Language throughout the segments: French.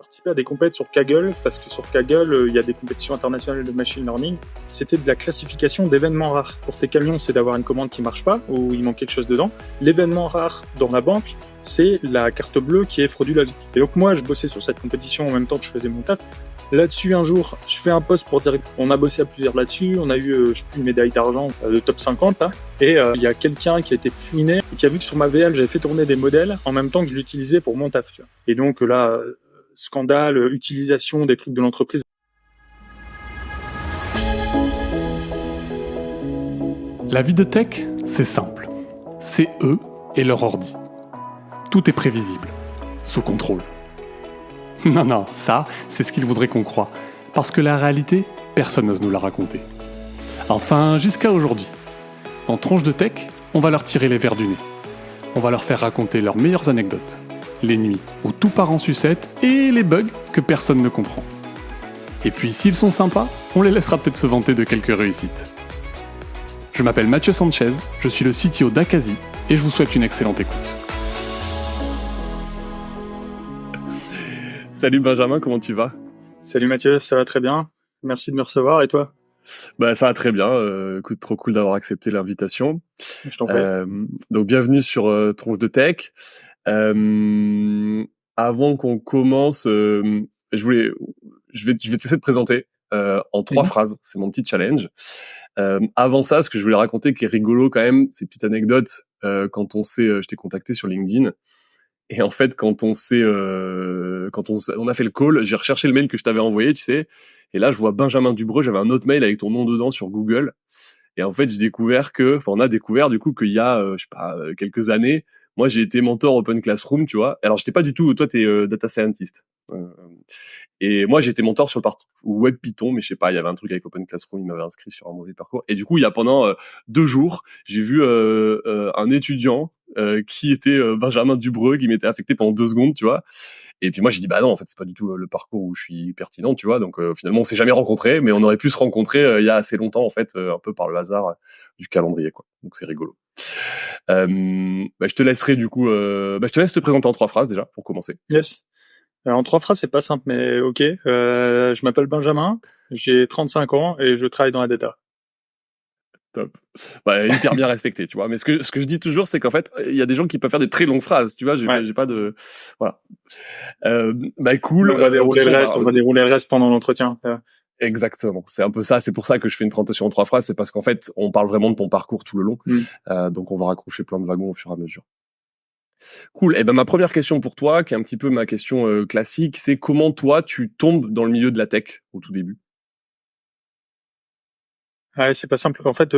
participé à des compétitions sur Kaggle, parce que sur Kaggle, il y a des compétitions internationales de machine learning. C'était de la classification d'événements rares. Pour tes camions, c'est d'avoir une commande qui marche pas, ou il manque quelque chose dedans. L'événement rare dans la banque, c'est la carte bleue qui est frauduleuse. Et donc moi, je bossais sur cette compétition en même temps que je faisais mon taf. Là-dessus, un jour, je fais un post pour dire qu'on a bossé à plusieurs là-dessus. On a eu, je sais plus, une médaille d'argent de top 50, là. Et il y a quelqu'un qui a été fouiné et qui a vu que sur ma VL, j'avais fait tourner des modèles en même temps que je l'utilisais pour mon taf, tu vois. Et donc là, scandale, utilisation des trucs de l'entreprise. La vie de tech, c'est simple. C'est eux et leur ordi. Tout est prévisible, sous contrôle. Non, ça, c'est ce qu'ils voudraient qu'on croie. Parce que la réalité, personne n'ose nous la raconter. Enfin, jusqu'à aujourd'hui. Dans Tronche de Tech, on va leur tirer les vers du nez. On va leur faire raconter leurs meilleures anecdotes. Les nuits où tout part en sucette et les bugs que personne ne comprend. Et puis, s'ils sont sympas, on les laissera peut-être se vanter de quelques réussites. Je m'appelle Mathieu Sanchez, je suis le CTO d'Akazi et je vous souhaite une excellente écoute. Salut Benjamin, comment tu vas ? Salut Mathieu, ça va très bien. Merci de me recevoir, et toi ? Bah ça va très bien, écoute, trop cool d'avoir accepté l'invitation. Je t'en prie. Donc bienvenue sur Tronche de Tech. Avant qu'on commence, je vais te laisser te présenter en 3 phrases, c'est mon petit challenge. Avant ça, ce que je voulais raconter qui est rigolo quand même, c'est une petite anecdote, quand je t'ai contacté sur LinkedIn. Et en fait, quand on a fait le call, j'ai recherché le mail que je t'avais envoyé, tu sais. Et là, je vois Benjamin Dubreux, j'avais un autre mail avec ton nom dedans sur Google. Et en fait, on a découvert du coup qu'il y a, quelques années, moi j'ai été mentor Open Classroom, tu vois. Alors j'étais pas du tout, toi t'es data scientist. Et moi j'étais mentor sur le parti web Python, mais je sais pas, il y avait un truc avec Open Classroom, il m'avait inscrit sur un mauvais parcours. Et du coup, il y a pendant 2 jours, j'ai vu un étudiant qui était Benjamin Dubreux, qui m'était affecté pendant 2 secondes, tu vois. Et puis moi j'ai dit bah non, en fait c'est pas du tout le parcours où je suis pertinent, tu vois. Donc finalement on s'est jamais rencontrés, mais on aurait pu se rencontrer il y a assez longtemps en fait, un peu par le hasard du calendrier, quoi. Donc c'est rigolo. Je te laisserai du coup, je te laisse te présenter en 3 phrases déjà pour commencer. Yes. En 3 phrases, c'est pas simple, mais ok. Je m'appelle Benjamin, j'ai 35 ans et je travaille dans la data. Top. Hyper bien respecté, tu vois. Mais ce que je dis toujours, c'est qu'en fait, il y a des gens qui peuvent faire des très longues phrases, tu vois. J'ai pas de, voilà. Cool. On va dérouler le reste pendant l'entretien. Exactement. C'est un peu ça. C'est pour ça que je fais une présentation en 3 phrases. C'est parce qu'en fait, on parle vraiment de ton parcours tout le long. Donc, on va raccrocher plein de wagons au fur et à mesure. Cool. Et ma première question pour toi, qui est un petit peu ma question classique, c'est comment toi, tu tombes dans le milieu de la tech au tout début? Ouais, c'est pas simple. En fait,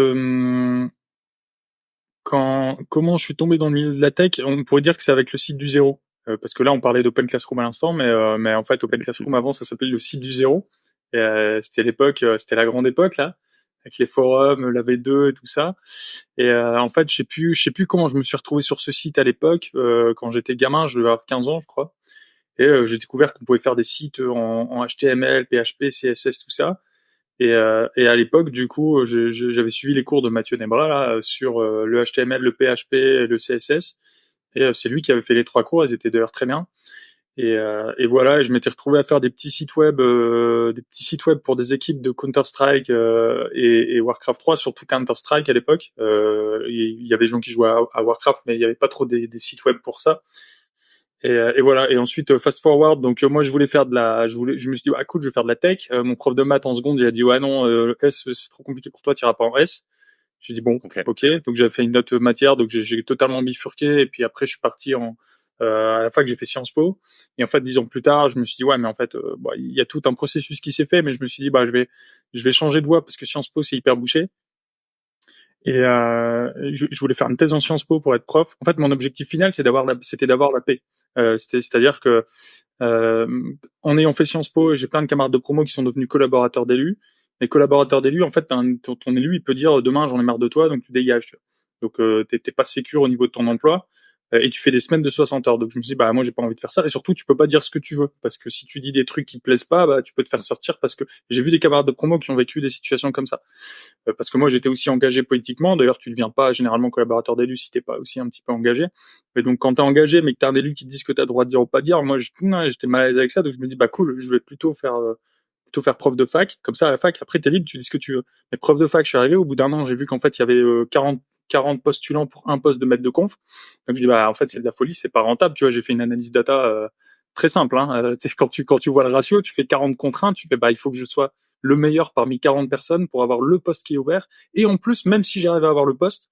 comment je suis tombé dans le milieu de la tech, on pourrait dire que c'est avec le site du zéro. Parce que là, on parlait d'Open Classroom à l'instant, mais en fait, Open Classroom avant, ça s'appelait le site du zéro. Et, c'était l'époque, c'était la grande époque, là, avec les forums, la V2 et tout ça. Et en fait, je sais plus comment je me suis retrouvé sur ce site à l'époque. Quand j'étais gamin, je devais avoir 15 ans, je crois. Et j'ai découvert qu'on pouvait faire des sites en HTML, PHP, CSS, tout ça. Et à l'époque, du coup, j'avais suivi les cours de Mathieu Nebra là sur le HTML, le PHP, et le CSS. Et c'est lui qui avait fait les 3 cours. Ils étaient d'ailleurs très bien. Et voilà, et je m'étais retrouvé à faire des petits sites web pour des équipes de Counter-Strike et Warcraft 3, surtout Counter-Strike à l'époque. Il y avait des gens qui jouaient à Warcraft, mais il y avait pas trop des sites web pour ça. Et voilà. Et ensuite, fast forward. Donc moi, je me suis dit, ah cool, je vais faire de la tech. Mon prof de maths en seconde, il a dit, ouais non, le S c'est trop compliqué pour toi, tu iras pas en S. J'ai dit bon, ok. Donc j'avais fait une autre matière, donc j'ai totalement bifurqué. Et puis après, je suis parti à la fac, j'ai fait Sciences Po. Et en fait, 10 ans plus tard, je me suis dit ouais, mais en fait, il y a tout un processus qui s'est fait, mais je me suis dit je vais changer de voie parce que Sciences Po c'est hyper bouché. Et je voulais faire une thèse en Sciences Po pour être prof. En fait, mon objectif final, c'était d'avoir la paix. C'est-à-dire que en ayant fait Sciences Po, j'ai plein de camarades de promo qui sont devenus collaborateurs d'élus. Les collaborateurs d'élus, en fait, ton élu, il peut dire demain j'en ai marre de toi, donc tu dégages. Donc t'es pas sécure au niveau de ton emploi. et tu fais des semaines de 60 heures. Donc je me suis dit, bah moi j'ai pas envie de faire ça. Et surtout, tu peux pas dire ce que tu veux, parce que si tu dis des trucs qui te plaisent pas, bah tu peux te faire sortir. Parce que j'ai vu des camarades de promo qui ont vécu des situations comme ça. Parce que moi j'étais aussi engagé politiquement. D'ailleurs, tu deviens pas généralement collaborateur d'élu si t'es pas aussi un petit peu engagé. Mais donc quand t'es engagé, mais que t'as un élu qui te dit ce que t'as le droit de dire ou pas dire, moi j'étais mal à l'aise avec ça. Donc je me dis, bah cool, je vais plutôt faire preuve de fac. Comme ça, à la fac, après, t'es libre, tu dis ce que tu veux. Mais preuve de fac, je suis arrivé, au bout d'un an, j'ai vu qu'en fait, il y avait 40 postulants pour un poste de maître de conf. Donc, je dis, bah, en fait, c'est de la folie, c'est pas rentable. Tu vois, j'ai fait une analyse data très simple. Hein. Quand tu vois le ratio, tu fais 40 contre 1, tu fais, bah, il faut que je sois le meilleur parmi 40 personnes pour avoir le poste qui est ouvert. Et en plus, même si j'arrive à avoir le poste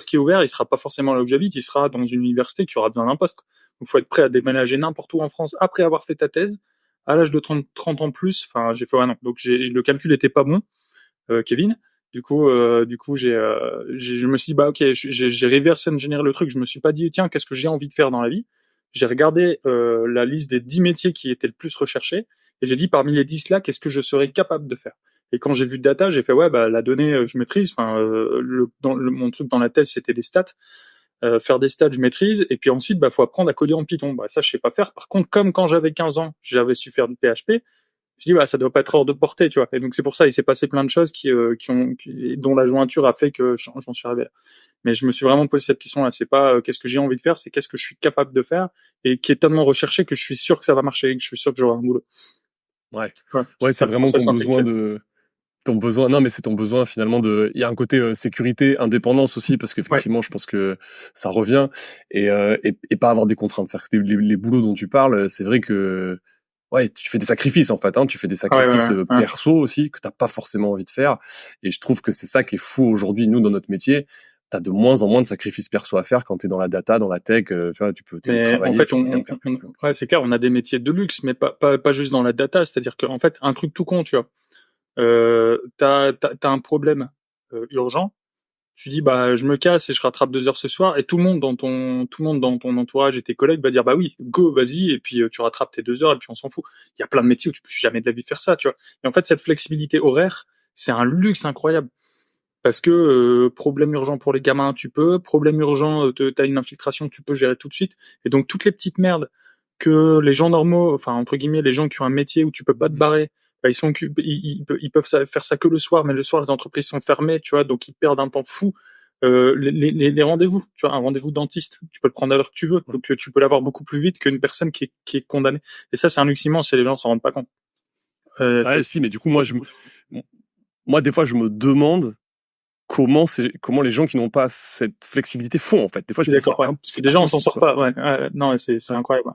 qui est ouvert, il sera pas forcément là où j'habite, il sera dans une université qui aura besoin d'un poste. Donc, faut être prêt à déménager n'importe où en France après avoir fait ta thèse à l'âge de 30 ans plus, enfin, j'ai fait un an. Donc, le calcul était pas bon, Kevin. Du coup, je me suis dit, bah, ok, j'ai reverse engineer le truc. Je me suis pas dit, tiens, qu'est-ce que j'ai envie de faire dans la vie? J'ai regardé, la liste des 10 métiers qui étaient le plus recherchés. Et j'ai dit, parmi les 10 là, qu'est-ce que je serais capable de faire? Et quand j'ai vu data, j'ai fait, ouais, bah, la donnée, je maîtrise. Enfin, mon truc dans la thèse, c'était des stats. Faire des stats, je maîtrise, et puis ensuite, bah, faut apprendre à coder en Python. Bah, ça, je sais pas faire. Par contre, comme quand j'avais 15 ans, j'avais su faire du PHP, je dis, bah, ça doit pas être hors de portée, tu vois. Et donc, c'est pour ça, il s'est passé plein de choses dont la jointure a fait que j'en suis arrivé là. Mais je me suis vraiment posé cette question-là. C'est pas, qu'est-ce que j'ai envie de faire, c'est qu'est-ce que je suis capable de faire, et qui est tellement recherché que je suis sûr que ça va marcher, que je suis sûr que j'aurai un boulot. Ouais. Ouais, Ouais, c'est ça le vraiment process intellectuel. ton besoin. Non, mais c'est ton besoin finalement il y a un côté sécurité, indépendance aussi, parce Ouais. qu'effectivement, je pense que ça revient et pas avoir des contraintes. C'est-à-dire que les boulots dont tu parles, c'est vrai que ouais, tu fais des sacrifices en fait, hein, tu fais des Ah ouais, ouais, sacrifices ouais. perso aussi que t'as pas forcément envie de faire. Et je trouve que c'est ça qui est fou aujourd'hui, nous dans notre métier. T'as de moins en moins de sacrifices perso à faire quand t'es dans la data, dans la tech. Tu vois, tu peux Mais en télétravailler, fait, tu peux rien faire. ouais, c'est clair, on a des métiers de luxe, mais pas juste dans la data. C'est-à-dire qu'en fait, un truc tout con, tu vois. T'as un problème urgent. Tu dis bah je me casse et je rattrape 2 heures ce soir, et tout le monde dans ton entourage et tes collègues va dire bah oui, go, vas-y, et puis tu rattrapes tes 2 heures et puis on s'en fout. Il y a plein de métiers où tu peux jamais de la vie faire ça, tu vois. Et en fait, cette flexibilité horaire, c'est un luxe incroyable. Parce que problème urgent pour les gamins, tu peux. Problème urgent, t'as une infiltration, tu peux gérer tout de suite. Et donc toutes les petites merdes que les gens normaux, enfin entre guillemets, les gens qui ont un métier où tu peux pas te barrer, bah, ils sont occupés, ils peuvent faire ça que le soir, mais le soir les entreprises sont fermées, tu vois, donc ils perdent un temps fou. Les rendez-vous, tu vois, un rendez-vous dentiste, tu peux le prendre à l'heure que tu veux, donc tu peux l'avoir beaucoup plus vite qu'une personne qui est condamnée. Et ça, c'est un luxe immense et les gens s'en rendent pas compte. Ouais, si, mais du coup, moi, des fois, je me demande comment les gens qui n'ont pas cette flexibilité font en fait. Des fois, Je je suis me dis d'accord, ouais. Parce que c'est pas déjà, on s'en possible sort quoi. pas, ouais. Non, c'est Ouais. incroyable.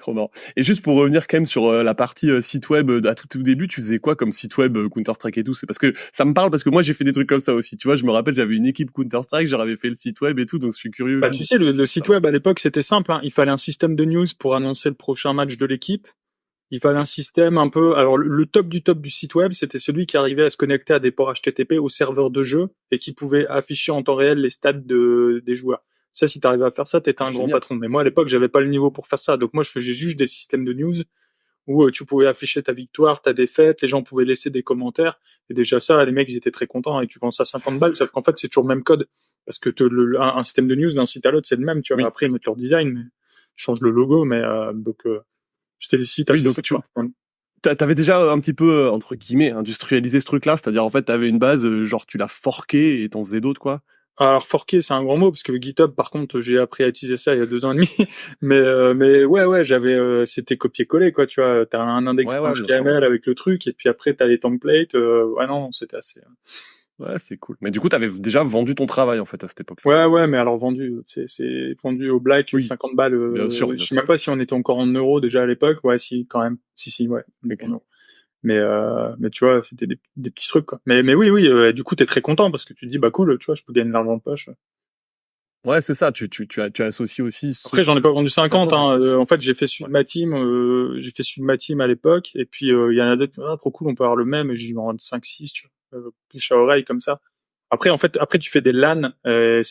Trop marrant. Et juste pour revenir quand même sur la partie site web à tout début, tu faisais quoi comme site web Counter-Strike et tout? C'est parce que ça me parle parce que moi j'ai fait des trucs comme ça aussi. Tu vois, je me rappelle j'avais une équipe Counter-Strike, j'avais fait le site web et tout, donc je suis curieux Bah, juste tu de sais, le ça. site web à l'époque, c'était simple, hein. Il fallait un système de news pour annoncer le prochain match de l'équipe. Il fallait un système un peu. Alors, le top du top du site web, c'était celui qui arrivait à se connecter à des ports HTTP au serveur de jeu et qui pouvait afficher en temps réel les stats des joueurs. Ça, si t'arrivais à faire ça, t'étais Ah, un grand génial. patron. Mais moi, à l'époque, j'avais pas le niveau pour faire ça. Donc, moi, je faisais juste des systèmes de news où tu pouvais afficher ta victoire, ta défaite, les gens pouvaient laisser des commentaires. Et déjà ça, les mecs, ils étaient très contents. Et tu vends ça 50 balles, sauf qu'en fait, c'est toujours le même code. Parce que un système de news d'un site à l'autre, c'est le même. Tu vois. Oui. Après, ils mettent leur design, mais ils changent le logo. Mais c'était des sites Oui, assez donc sympas. t'avais déjà un petit peu entre guillemets industrialisé ce truc-là, c'est-à-dire en fait t'avais une base genre tu l'as forqué et t'en faisais d'autres quoi. Alors forquer, c'est un grand mot parce que le GitHub, par contre, j'ai appris à utiliser ça il y a 2 ans et demi. Mais ouais, j'avais, c'était copier-coller quoi. Tu vois, t'as un Ouais, ouais, bien sûr. index.html avec le truc et puis après t'as les templates. Ouais non, c'était assez. Ouais, c'est cool. Mais du coup, t'avais déjà vendu ton travail en fait à cette époque-là. Ouais, mais alors vendu, c'est vendu au black Oui, 50 balles. bien sûr, Je bien sais même sûr. pas si on était encore en euros déjà à l'époque. Ouais, si quand même. Si, ouais, on était en Ok. euros. Mais tu vois, c'était des petits trucs quoi. Mais oui, du coup t'es très content parce que tu te dis bah cool, tu vois, je peux gagner de l'argent de poche. Ouais, c'est ça. Tu associes aussi Après, j'en ai pas vendu ça, 50, c'est hein. cool. En fait, Ouais. j'ai fait celui de ma team à l'époque, et puis il y en a d'autres, ah, trop cool, on peut avoir le même, et j'ai dû en vendre 5, 6, tu vois, bouche à oreille comme ça. Après, en fait, après tu fais des LAN, comment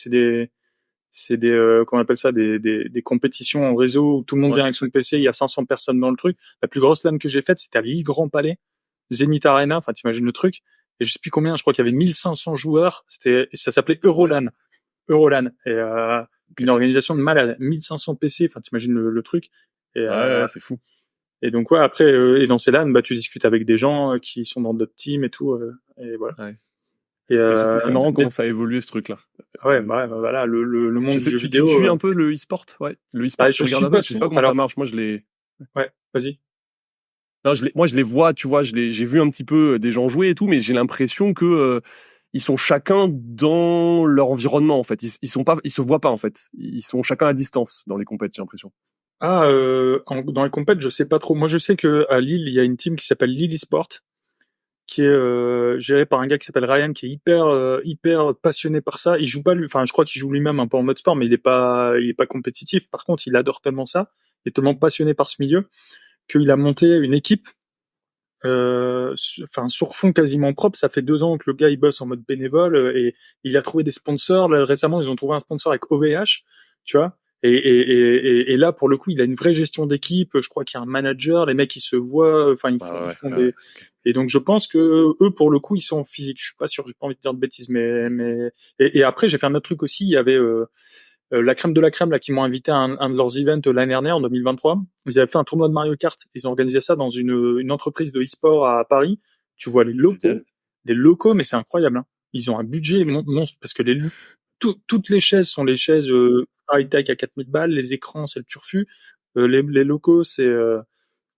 on appelle ça, des compétitions en réseau où tout le monde Ouais. vient avec son PC, il y a 500 personnes dans le truc. La plus grosse LAN que j'ai faite, c'était à l'I Grand Palais, Zenith Arena, enfin t'imagines le truc, et je sais plus combien, je crois qu'il y avait 1500 joueurs, ça s'appelait Ouais. Eurolan. Eurolan. Et une organisation de malade, 1500 PC, enfin t'imagines le truc. Et, Ouais, c'est fou. et donc ouais, après et dans ces LAN, bah tu discutes avec des gens qui sont dans d'autres teams et tout, et voilà. Ouais. Et Mais c'est marrant comment ça a évolué ce truc-là. ouais, bah voilà, le monde du jeu Tu vidéo. suis un peu le e-sport, ouais. Le e-sport, Bah, tu je regardes suis un peu. pas Je sais sûr. pas comment Alors, ça marche. Moi, je l'ai. ouais, vas-y. Non, moi, je les vois. Tu vois, j'ai vu un petit peu des gens jouer et tout, mais j'ai l'impression que ils sont chacun dans leur environnement en fait. Ils se voient pas en fait. Ils sont chacun à distance dans les compètes. J'ai l'impression. Ah, dans les compètes, je sais pas trop. Moi, je sais que à Lille, il y a une team qui s'appelle Lille eSport, qui est gérée par un gars qui s'appelle Ryan, qui est hyper passionné par ça. Il joue pas lui, enfin, je crois qu'il joue lui-même un peu en mode sport, mais il est pas compétitif. Par contre, il adore tellement ça, il est tellement passionné par ce milieu qu'il a monté une équipe. Enfin, sur fond quasiment propre, ça fait 2 ans que le gars il bosse en mode bénévole, et il a trouvé des sponsors. Là, récemment, ils ont trouvé un sponsor avec OVH, tu vois. Et là, pour le coup, il a une vraie gestion d'équipe. Je crois qu'il y a un manager. Les mecs, ils se voient. Enfin, ils font des. Ok. Et donc, je pense que eux, pour le coup, ils sont en physique. Je suis pas sûr. J'ai pas envie de dire de bêtises, mais. Et après, j'ai fait un autre truc aussi. Il y avait la crème de la crème là qui m'ont invité à un de leurs events l'année dernière en 2023. Ils avaient fait un tournoi de Mario Kart. Ils ont organisé ça dans une entreprise de e-sport à Paris. Tu vois Génial. les locaux, mais c'est incroyable. Hein. Ils ont un budget monstre parce que toutes les chaises sont les chaises high-tech à 4000 balles. Les écrans, c'est le turfu. Les locaux, c'est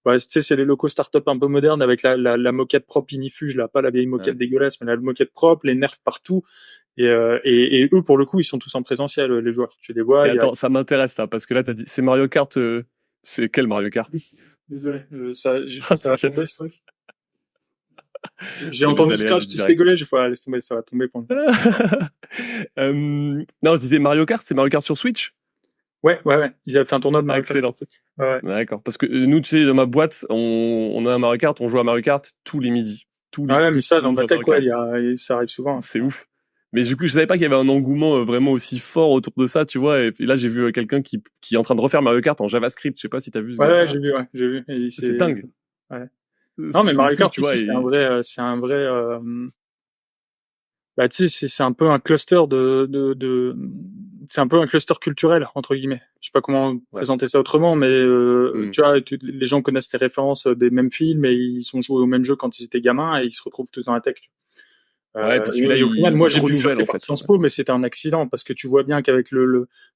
ouais, tu sais, c'est les locaux start-up un peu modernes avec la moquette propre Inifuge, là, pas la vieille moquette Ouais. dégueulasse, mais la moquette propre, les nerfs partout. Et eux, pour le coup, ils sont tous en présentiel, les joueurs. Tu les vois. Et attends, ça m'intéresse ça parce que là t'as dit c'est Mario Kart. C'est quel Mario Kart? Désolé, ça va tomber ce truc. J'ai C'est les entendu aléas Scratch du qui se direct. rigolait, j'ai fait, ah, laisse tomber, ça va tomber pour le. Non, je disais Mario Kart, c'est Mario Kart sur Switch? Ouais. Ils avaient fait un tournoi de Ah, Mario Kart. excellent. Ouais. D'accord. Parce que nous, tu sais, dans ma boîte, on a un Mario Kart, on joue à Mario Kart tous les midis. Tous les Ouais, mais midis, ça, tout le dans monde joue ma à tech, Mario ouais, Kart. ça arrive souvent. C'est ouf. Mais du coup, je savais pas qu'il y avait un engouement vraiment aussi fort autour de ça, tu vois. Et là, j'ai vu quelqu'un qui est en train de refaire Mario Kart en JavaScript. Je sais pas si t'as vu ce Ouais, gars-là. j'ai vu. Et C'est dingue. ouais. Non, mais C'est Mario fou, Kart tu vois. aussi, Et... c'est un vrai, bah, tu sais, c'est un peu un cluster c'est un peu un cluster culturel, entre guillemets. Je sais pas comment Ouais. présenter ça autrement, mais, Mm. tu vois, les gens connaissent les références des mêmes films et ils ont joué au même jeu quand ils étaient gamins et ils se retrouvent tous dans la tech. Ouais, puis celui-là, Et au final, moi, il se j'ai pu renouvelle, faire en par fait. Sciences Po, mais c'était un accident parce que tu vois bien qu'avec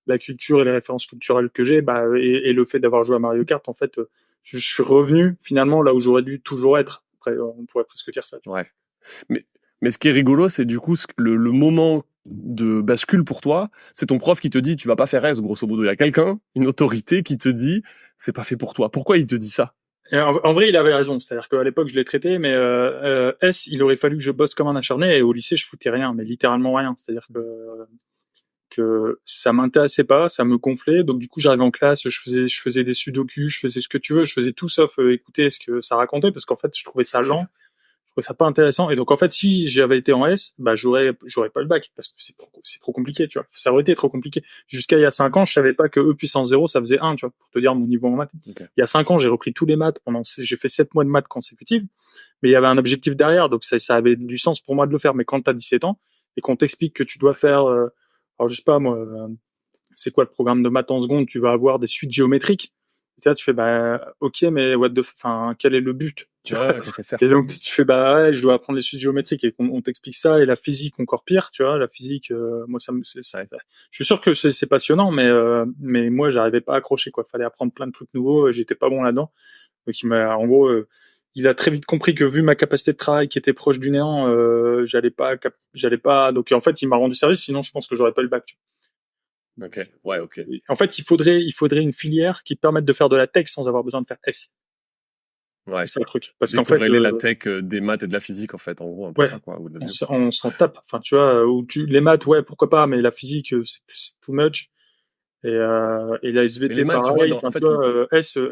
la culture et les références culturelles que j'ai, bah, et le fait d'avoir joué à Mario Kart, en fait, je suis revenu finalement là où j'aurais dû toujours être. Après, on pourrait presque dire ça. Tu Ouais. Mais, mais ce qui est rigolo, c'est du coup le moment de bascule pour toi, c'est ton prof qui te dit tu vas pas faire S, grosso modo. Il y a quelqu'un, une autorité qui te dit c'est pas fait pour toi. Pourquoi il te dit ça? Et en vrai, il avait raison. C'est-à-dire qu'à l'époque, je l'ai traité, mais S, il aurait fallu que je bosse comme un acharné. Et au lycée, je foutais rien, mais littéralement rien. C'est-à-dire que ça m'intéressait pas, ça me gonflait. Donc du coup, j'arrivais en classe, je faisais des sudoku, je faisais ce que tu veux, je faisais tout sauf écouter ce que ça racontait, parce qu'en fait, je trouvais ça lent, je trouvais ça pas intéressant. Et donc en fait, si j'avais été en S, bah j'aurais pas le bac, parce que c'est trop compliqué, tu vois. Ça aurait été trop compliqué. Jusqu'à il y a 5 ans, je savais pas que E puissance 0, ça faisait 1, tu vois, pour te dire mon niveau en maths. Okay. Il y a 5 ans, j'ai repris tous les maths j'ai fait 7 mois de maths consécutives, mais il y avait un objectif derrière, donc ça avait du sens pour moi de le faire. Mais quand t'as 17 ans, et qu'on t'explique que tu dois faire, alors je sais pas moi, c'est quoi le programme de maths en seconde, tu vas avoir des suites géométriques. Et là, tu fais, bah, ok, mais enfin, quel est le but? Tu vois. Ouais, ça sert. Et donc, tu fais, bah, ouais, je dois apprendre les suites géométriques et on t'explique ça, et la physique encore pire, tu vois, la physique, moi, je suis sûr que c'est passionnant, mais moi, j'arrivais pas à accrocher, quoi. Fallait apprendre plein de trucs nouveaux, j'étais pas bon là-dedans. Donc, en gros, il a très vite compris que vu ma capacité de travail qui était proche du néant, j'allais pas, donc, en fait, il m'a rendu service, sinon, je pense que j'aurais pas eu le bac. Ok, ouais, ok. En fait, il faudrait une filière qui permette de faire de la tech sans avoir besoin de faire S. Ouais. C'est ça le truc. Parce qu'en fait, Découvrez-les la tech des maths et de la physique, en fait, en gros, un peu ouais, ça, quoi. Ou de la on s'en tape. Enfin, tu vois, les maths, ouais, pourquoi pas, mais la physique, c'est too much. Et la mais les SVT, maths, tu vois, pareil. Enfin, en fait, tu vois,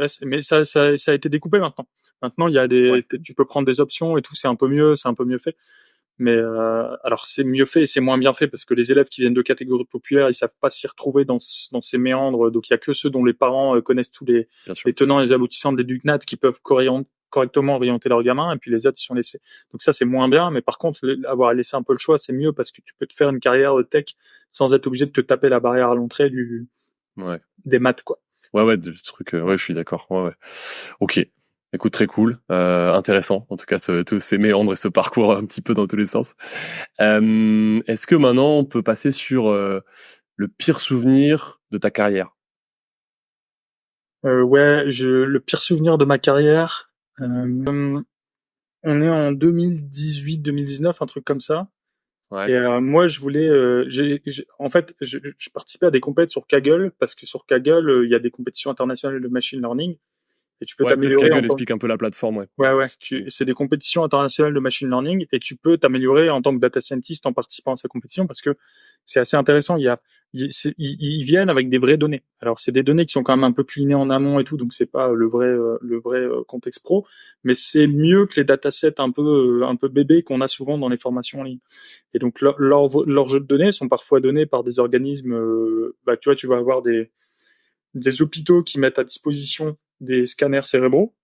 S, mais ça a été découpé maintenant. Maintenant, il y a ouais. tu peux prendre des options et tout, c'est un peu mieux fait. Mais alors c'est mieux fait et c'est moins bien fait parce que les élèves qui viennent de catégories populaires, ils savent pas s'y retrouver dans ces méandres. Donc il y a que ceux dont les parents connaissent tous les tenants et les aboutissants de l'EducNat qui peuvent correctement orienter leurs gamins, et puis les autres ils sont laissés. Donc ça, c'est moins bien, mais par contre, avoir laissé un peu le choix, c'est mieux parce que tu peux te faire une carrière tech sans être obligé de te taper la barrière à l'entrée Ouais. des maths, quoi. Ouais, des trucs, ouais, je suis d'accord. Ouais. Ok. Écoute, très cool, intéressant. En tout cas, tous ces méandres et ce parcours un petit peu dans tous les sens. Est-ce que maintenant on peut passer sur le pire souvenir de ta carrière? Ouais, le pire souvenir de ma carrière, on est en 2018-2019, un truc comme ça. Ouais. Et moi, je voulais, en fait, je participais à des compétitions sur Kaggle parce que sur Kaggle, il y a des compétitions internationales de machine learning et tu peux Ouais, peut-être t'améliorer en Kaggle tant. explique un peu la plateforme, ouais. Ouais, c'est des compétitions internationales de machine learning et tu peux t'améliorer en tant que data scientist en participant à ces compétitions parce que c'est assez intéressant. Ils viennent avec des vraies données. Alors c'est des données qui sont quand même un peu cleanées en amont et tout, donc c'est pas le vrai contexte pro, mais c'est mieux que les datasets un peu bébés qu'on a souvent dans les formations en ligne. Et donc leurs jeux de données sont parfois donnés par des organismes. Bah tu vois, tu vas avoir des hôpitaux qui mettent à disposition des scanners cérébraux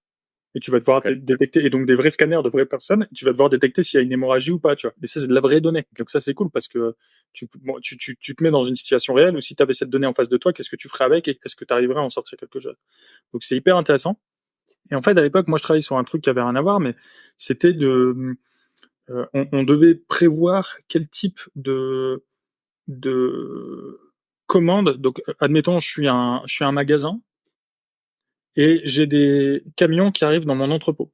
et tu vas devoir Okay. détecter, et donc des vrais scanners de vraies personnes, et tu vas devoir détecter s'il y a une hémorragie ou pas, tu vois. Et ça, c'est de la vraie donnée. Donc ça, c'est cool parce que tu te mets dans une situation réelle où si tu avais cette donnée en face de toi, qu'est-ce que tu ferais avec et est-ce que tu arriverais à en sortir quelque chose. Donc c'est hyper intéressant. Et en fait, à l'époque, moi, je travaillais sur un truc qui avait rien à voir, mais c'était on devait prévoir quel type de commande. Donc, admettons, je suis un magasin et j'ai des camions qui arrivent dans mon entrepôt.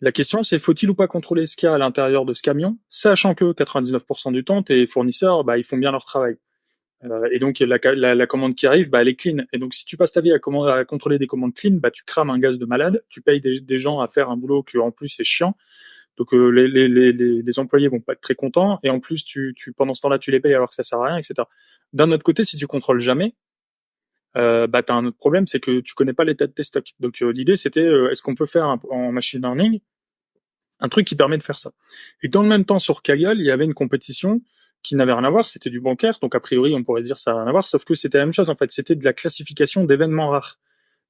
La question, c'est faut-il ou pas contrôler ce qu'il y a à l'intérieur de ce camion, sachant que 99% du temps, tes fournisseurs, bah, ils font bien leur travail. Et donc la commande qui arrive, bah, elle est clean. Et donc si tu passes ta vie à contrôler des commandes clean, bah, tu crames un gaz de malade, tu payes des gens à faire un boulot qui en plus c'est chiant. Donc les employés vont pas être très contents, et en plus pendant ce temps-là tu les payes alors que ça sert à rien, etc. D'un autre côté, si tu contrôles jamais, bah t'as un autre problème, c'est que tu connais pas l'état de tes stocks. Donc l'idée c'était est-ce qu'on peut faire en machine learning un truc qui permet de faire ça. Et dans le même temps, sur Kaggle, il y avait une compétition qui n'avait rien à voir, c'était du bancaire, donc a priori, on pourrait dire ça n'a rien à voir, sauf que c'était la même chose, en fait, c'était de la classification d'événements rares.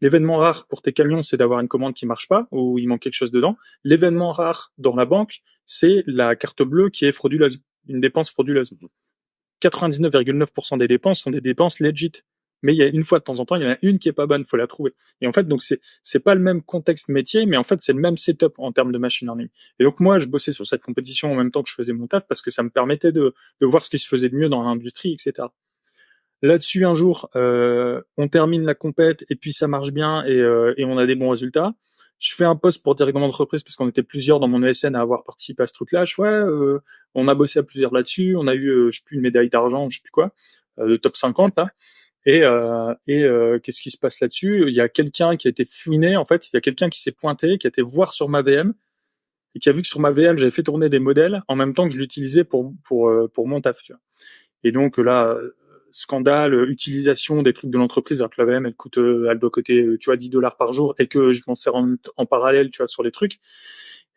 L'événement rare pour tes camions, c'est d'avoir une commande qui marche pas, ou il manque quelque chose dedans. L'événement rare dans la banque, c'est la carte bleue qui est frauduleuse, une dépense frauduleuse. 99,9% des dépenses sont des dépenses legit. Mais il y a une fois de temps en temps, il y en a une qui est pas bonne, faut la trouver. Et en fait, donc c'est pas le même contexte métier, mais en fait c'est le même setup en termes de machine learning. Et donc moi, je bossais sur cette compétition en même temps que je faisais mon taf parce que ça me permettait de voir ce qui se faisait de mieux dans l'industrie, etc. Là-dessus, un jour, on termine la compète et puis ça marche bien et on a des bons résultats. Je fais un post pour directement d'entreprise parce qu'on était plusieurs dans mon ESN à avoir participé à ce truc-là. On a bossé à plusieurs là-dessus. On a eu, je sais plus, une médaille d'argent, je sais plus quoi, le top 50 là. Qu'est-ce qui se passe là-dessus? Il y a quelqu'un qui a été fouiné, en fait. Il y a quelqu'un qui s'est pointé, qui a été voir sur ma VM et qui a vu que sur ma VM j'avais fait tourner des modèles en même temps que je l'utilisais pour mon taf. Tu vois. Et donc là, scandale, utilisation des trucs de l'entreprise, alors que la VM elle doit coûter, tu vois, $10 par jour et que je m'en sers en parallèle, tu vois, sur les trucs.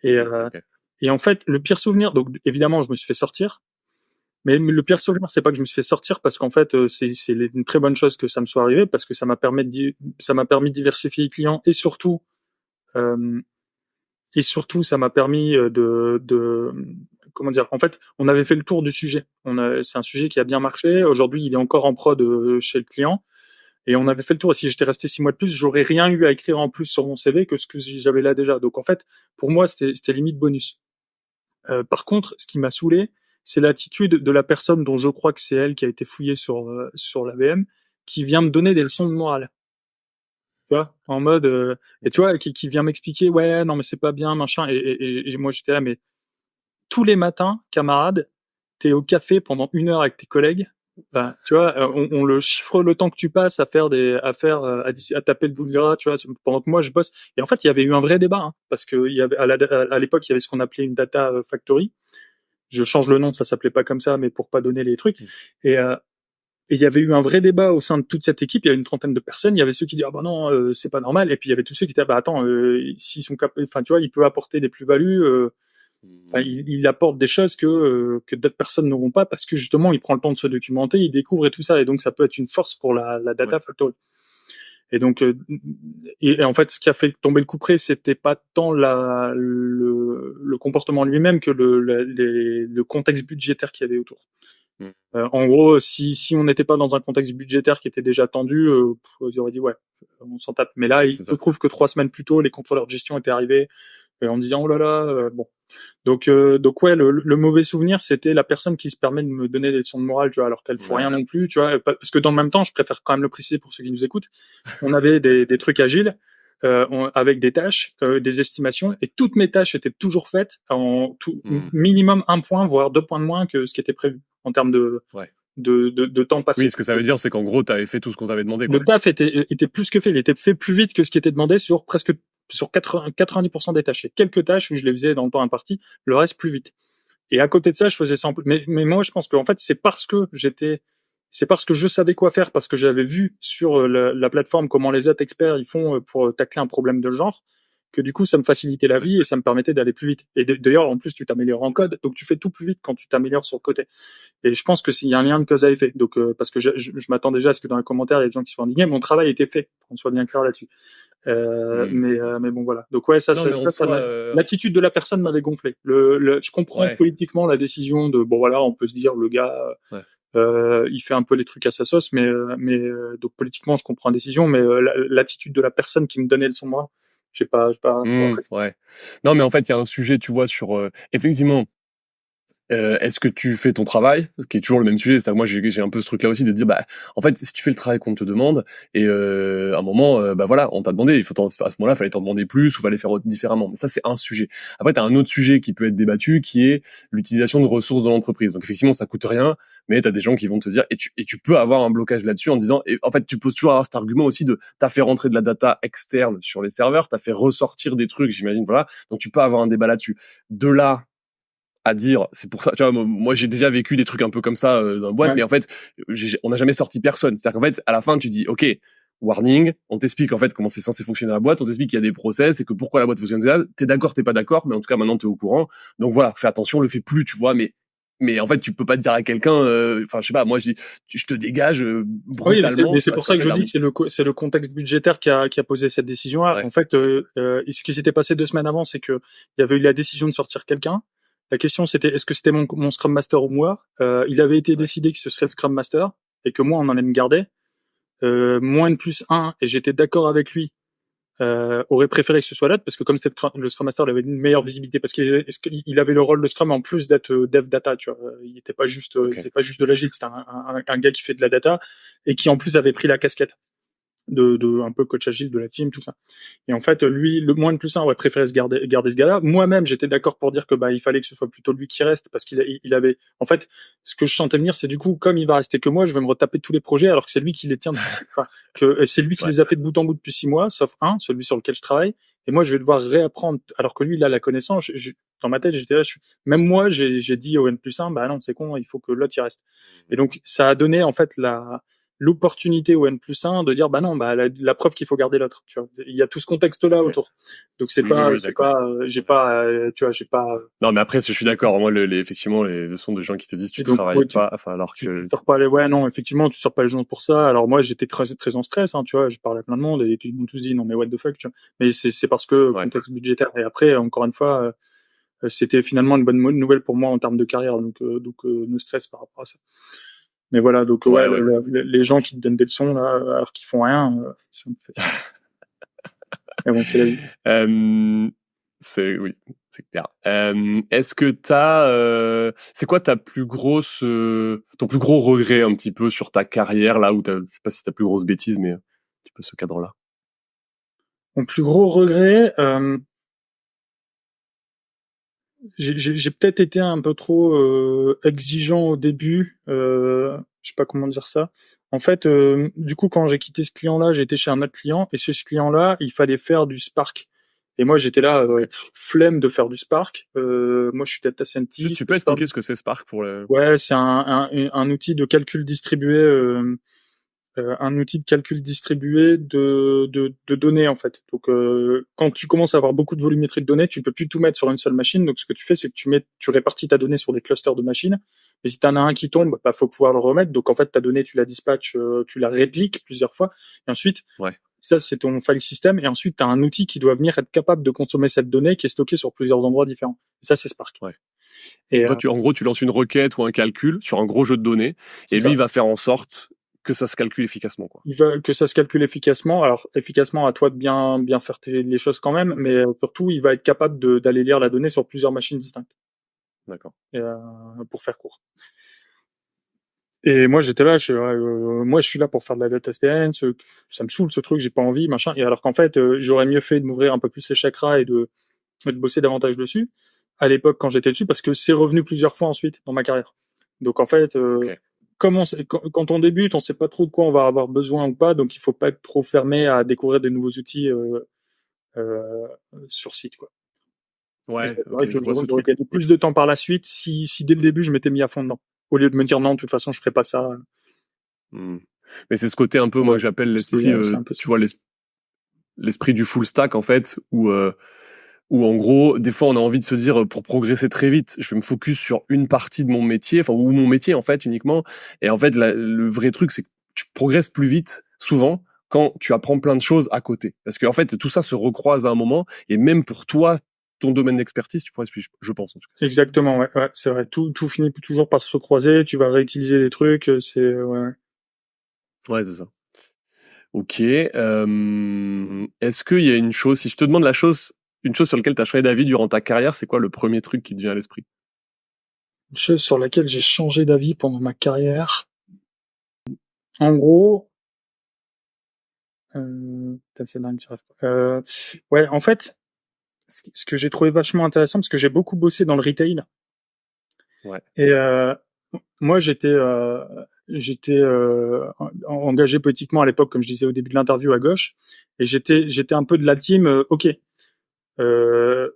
Et, Okay. et en fait, le pire souvenir, donc évidemment, je me suis fait sortir. Mais le pire souvenir, c'est pas que je me suis fait sortir parce qu'en fait, c'est une très bonne chose que ça me soit arrivé parce que ça m'a permis de diversifier les clients euh, et surtout, ça m'a permis comment dire. En fait, on avait fait le tour du sujet. C'est un sujet qui a bien marché. Aujourd'hui, il est encore en prod chez le client. Et on avait fait le tour. Et si j'étais resté 6 mois de plus, j'aurais rien eu à écrire en plus sur mon CV que ce que j'avais là déjà. Donc en fait, pour moi, c'était limite bonus. Par contre, ce qui m'a saoulé, c'est l'attitude de la personne dont je crois que c'est elle qui a été fouillée sur la VM, qui vient me donner des leçons de morale. Tu vois, en mode et tu vois, qui vient m'expliquer, ouais, non mais c'est pas bien, machin. Et moi j'étais là, mais tous les matins, camarade, t'es au café pendant 1 heure avec tes collègues. Bah, tu vois, on le chiffre le temps que tu passes à taper le bout de gras, tu vois, pendant que moi je bosse. Et en fait, il y avait eu un vrai débat, hein, parce que il y avait à l'époque, il y avait ce qu'on appelait une data factory. Je change le nom, ça s'appelait pas comme ça, mais pour pas donner les trucs. Et il y avait eu un vrai débat au sein de toute cette équipe. Il y avait une trentaine de personnes. Il y avait ceux qui disaient ah bah non, c'est pas normal. Et puis il y avait tous ceux qui disaient bah attends, s'ils sont capables, enfin tu vois, il peut apporter des plus-values. Il apporte des choses que d'autres personnes n'auront pas parce que justement il prend le temps de se documenter, il découvre et tout ça. Et donc ça peut être une force pour la data Ouais. factory. Et donc, et en fait, ce qui a fait tomber le couperet, c'était pas tant le comportement lui-même que le contexte budgétaire qu'il y avait autour. Mm. En gros, si on n'était pas dans un contexte budgétaire qui était déjà tendu, ils auraient dit ouais, on s'en tape. Mais là, il se trouve que 3 semaines plus tôt, les contrôleurs de gestion étaient arrivés en disant oh là là, bon. Donc ouais, le mauvais souvenir, c'était la personne qui se permet de me donner des leçons de morale, tu vois, alors qu'elle fout rien non plus, tu vois, parce que dans le même temps, je préfère quand même le préciser pour ceux qui nous écoutent, on avait des trucs agiles, avec des tâches, des estimations, et toutes mes tâches étaient toujours faites en minimum 1 point, voire 2 points de moins que ce qui était prévu en termes de temps passé. Oui, ce que ça veut dire, c'est qu'en gros, tu avais fait tout ce qu'on t'avait demandé, quoi. Le taf était plus que fait, il était fait plus vite que ce qui était demandé sur 90% des tâches. Il y a quelques tâches où je les faisais dans le temps imparti, le reste plus vite. Et à côté de ça, je faisais ça mais moi, je pense qu'en fait, c'est parce que je savais quoi faire, parce que j'avais vu sur la plateforme comment les autres experts ils font pour tacler un problème de genre, que du coup, ça me facilitait la vie et ça me permettait d'aller plus vite. Et d'ailleurs, en plus, tu t'améliores en code, donc tu fais tout plus vite quand tu t'améliores sur le côté. Et je pense que s'il y a un lien de cause à effet. Donc, parce que je m'attends déjà à ce que dans les commentaires, il y ait des gens qui soient indignés. Mon travail était fait, qu'on soit bien clair là-dessus. Mais bon, voilà. Donc ouais, l'attitude de la personne m'avait gonflé. Je comprends politiquement la décision de, bon voilà, on peut se dire, le gars, il fait un peu les trucs à sa sauce, mais donc politiquement, je comprends la décision, mais l'attitude de la personne qui me donnait le son de moi, j'ai pas ouais. Non, mais en fait, il y a un sujet, tu vois, sur effectivement. Est-ce que tu fais ton travail, ce qui est toujours le même sujet, c'est-à-dire moi j'ai un peu ce truc là aussi de dire bah en fait si tu fais le travail qu'on te demande et à un moment bah voilà on t'a demandé, il faut à ce moment-là fallait t'en demander plus ou fallait faire différemment, mais ça c'est un sujet. Après t'as un autre sujet qui peut être débattu qui est l'utilisation de ressources de l'entreprise. Donc effectivement ça coûte rien, mais t'as des gens qui vont te dire et tu peux avoir un blocage là-dessus en disant et en fait tu peux toujours avoir cet argument aussi de t'as fait rentrer de la data externe sur les serveurs, t'as fait ressortir des trucs j'imagine voilà, donc tu peux avoir un débat là-dessus. De là à dire, c'est pour ça, tu vois, moi j'ai déjà vécu des trucs un peu comme ça dans la boîte, mais en fait, on n'a jamais sorti personne. C'est-à-dire qu'en fait, à la fin, tu dis, ok, warning, on t'explique en fait comment c'est censé fonctionner la boîte, on t'explique qu'il y a des process et que pourquoi la boîte fonctionne comme ça. T'es d'accord, t'es pas d'accord, mais en tout cas maintenant t'es au courant. Donc voilà, fais attention, le fais plus, tu vois, mais en fait, tu peux pas dire à quelqu'un, enfin, je sais pas, moi, je te dégage brutalement. Oui, mais c'est pour ça que je dis que c'est le contexte budgétaire qui a posé cette décision-là. Ouais. En fait, ce qui s'était passé 2 semaines avant, c'est que il y avait eu la décision de sortir quelqu'un. La question, c'était est-ce que c'était mon Scrum Master ou moi. Il avait été décidé que ce serait le Scrum Master et que moi, on en allait me garder. Moins de plus 1, et j'étais d'accord avec lui. Aurait préféré que ce soit là, parce que comme c'était le Scrum Master, il avait une meilleure visibilité, parce qu'il avait le rôle de Scrum en plus d'être dev data, tu vois. Il était pas juste, pas juste de l'agile, c'était un gars qui fait de la data et qui en plus avait pris la casquette de un peu coach agile de la team, tout ça. Et en fait, lui, le moins de plus 1 aurait préféré garder ce gars-là. Moi-même, j'étais d'accord pour dire que bah il fallait que ce soit plutôt lui qui reste, parce qu'il avait, en fait, ce que je sentais venir, c'est du coup, comme il va rester que moi, je vais me retaper tous les projets, alors que c'est lui qui les tient depuis que c'est lui qui les a fait de bout en bout depuis 6 mois, sauf un, celui sur lequel je travaille. Et moi, je vais devoir réapprendre, alors que lui, il a la connaissance. Dans ma tête, j'étais là, même moi, j'ai dit au N+1, bah non, c'est con, il faut que l'autre y reste. Et donc, ça a donné, en fait, l'opportunité au N+1 de dire bah non, bah la preuve qu'il faut garder l'autre, tu vois. Il y a tout ce contexte là autour, donc c'est pas j'ai pas tu vois, j'ai pas non mais après je suis d'accord, moi effectivement les leçons de gens qui te disent tu travailles pas, enfin alors que tu sors pas non, effectivement tu sors pas les gens pour ça. Alors moi j'étais très en stress, hein, tu vois, je parlais à plein de monde et ils m'ont tous dit non mais what the fuck, tu vois. Mais c'est parce que contexte budgétaire. Et après encore une fois c'était finalement une bonne nouvelle pour moi en termes de carrière, donc no stress par rapport à ça. Mais voilà, donc les gens qui te donnent des leçons là, alors qu'ils font rien, ça me fait. Mais bon, c'est la vie. Oui, c'est clair. Est-ce que c'est quoi ton plus gros regret un petit peu sur ta carrière là où je sais pas si ta plus grosse bêtise, mais un petit peu ce cadre-là. Mon plus gros regret, j'ai peut-être été un peu trop exigeant au début. Je sais pas comment dire ça. En fait, du coup, quand j'ai quitté ce client-là, j'étais chez un autre client, et chez ce client-là, il fallait faire du Spark. Et moi, j'étais là, flemme de faire du Spark. Moi, je suis data scientist. Tu peux expliquer ce que c'est Spark pour le... Ouais, c'est un outil de calcul distribué. Un outil de calcul distribué de données en fait. Donc quand tu commences à avoir beaucoup de volumétrie de données, tu peux plus tout mettre sur une seule machine. Donc ce que tu fais, c'est que tu répartis ta donnée sur des clusters de machines. Et si t'en as un qui tombe, bah faut pouvoir le remettre. Donc en fait ta donnée, tu la dispatches, tu la répliques plusieurs fois. Et ensuite, Ça, c'est ton file system. Et ensuite, tu as un outil qui doit venir être capable de consommer cette donnée qui est stockée sur plusieurs endroits différents. Et ça, c'est Spark. Ouais. Et Toi, en gros, tu lances une requête ou un calcul sur un gros jeu de données, et lui, il va faire en sorte que ça se calcule efficacement, quoi. Que ça se calcule efficacement. Alors, efficacement, à toi de bien faire les choses quand même, mais surtout, il va être capable d'aller lire la donnée sur plusieurs machines distinctes. D'accord. Pour faire court. Et moi, j'étais là, moi, je suis là pour faire de la data science, ça me saoule ce truc, j'ai pas envie, machin. Et alors qu'en fait, j'aurais mieux fait de m'ouvrir un peu plus les chakras et de bosser davantage dessus à l'époque quand j'étais dessus, parce que c'est revenu plusieurs fois ensuite dans ma carrière. Donc en fait, quand on débute, on sait pas trop de quoi on va avoir besoin ou pas, donc il faut pas être trop fermé à découvrir des nouveaux outils sur site, quoi. Ouais, C'est vrai que je vois ce j'aurais truc. gagné plus de temps par la suite si dès le début je m'étais mis à fond dedans, au lieu de me dire non, de toute façon je ferai pas ça. Mais c'est ce côté un peu, moi, que j'appelle l'esprit, tu vois, l'esprit du full stack, en fait, où en gros, des fois, on a envie de se dire, pour progresser très vite, je vais me focus sur une partie de mon métier, enfin, ou mon métier, en fait, uniquement. Et en fait, le vrai truc, c'est que tu progresses plus vite, souvent, quand tu apprends plein de choses à côté. Parce que, en fait, tout ça se recroise à un moment, et même pour toi, ton domaine d'expertise, tu pourrais suivre, je pense, en tout cas. Exactement, ouais, c'est vrai. Tout finit toujours par se croiser. Tu vas réutiliser les trucs. Ouais, c'est ça. Ok. Est-ce qu'il y a une chose, si je te demande une chose sur laquelle tu as changé d'avis durant ta carrière, c'est quoi le premier truc qui te vient à l'esprit? Une chose sur laquelle j'ai changé d'avis pendant ma carrière. En gros, c'est dingue, ouais, en fait, ce que j'ai trouvé vachement intéressant, parce que j'ai beaucoup bossé dans le retail. Ouais. Et moi, j'étais engagé politiquement à l'époque, comme je disais au début de l'interview, à gauche, et j'étais un peu de la team. Ok, il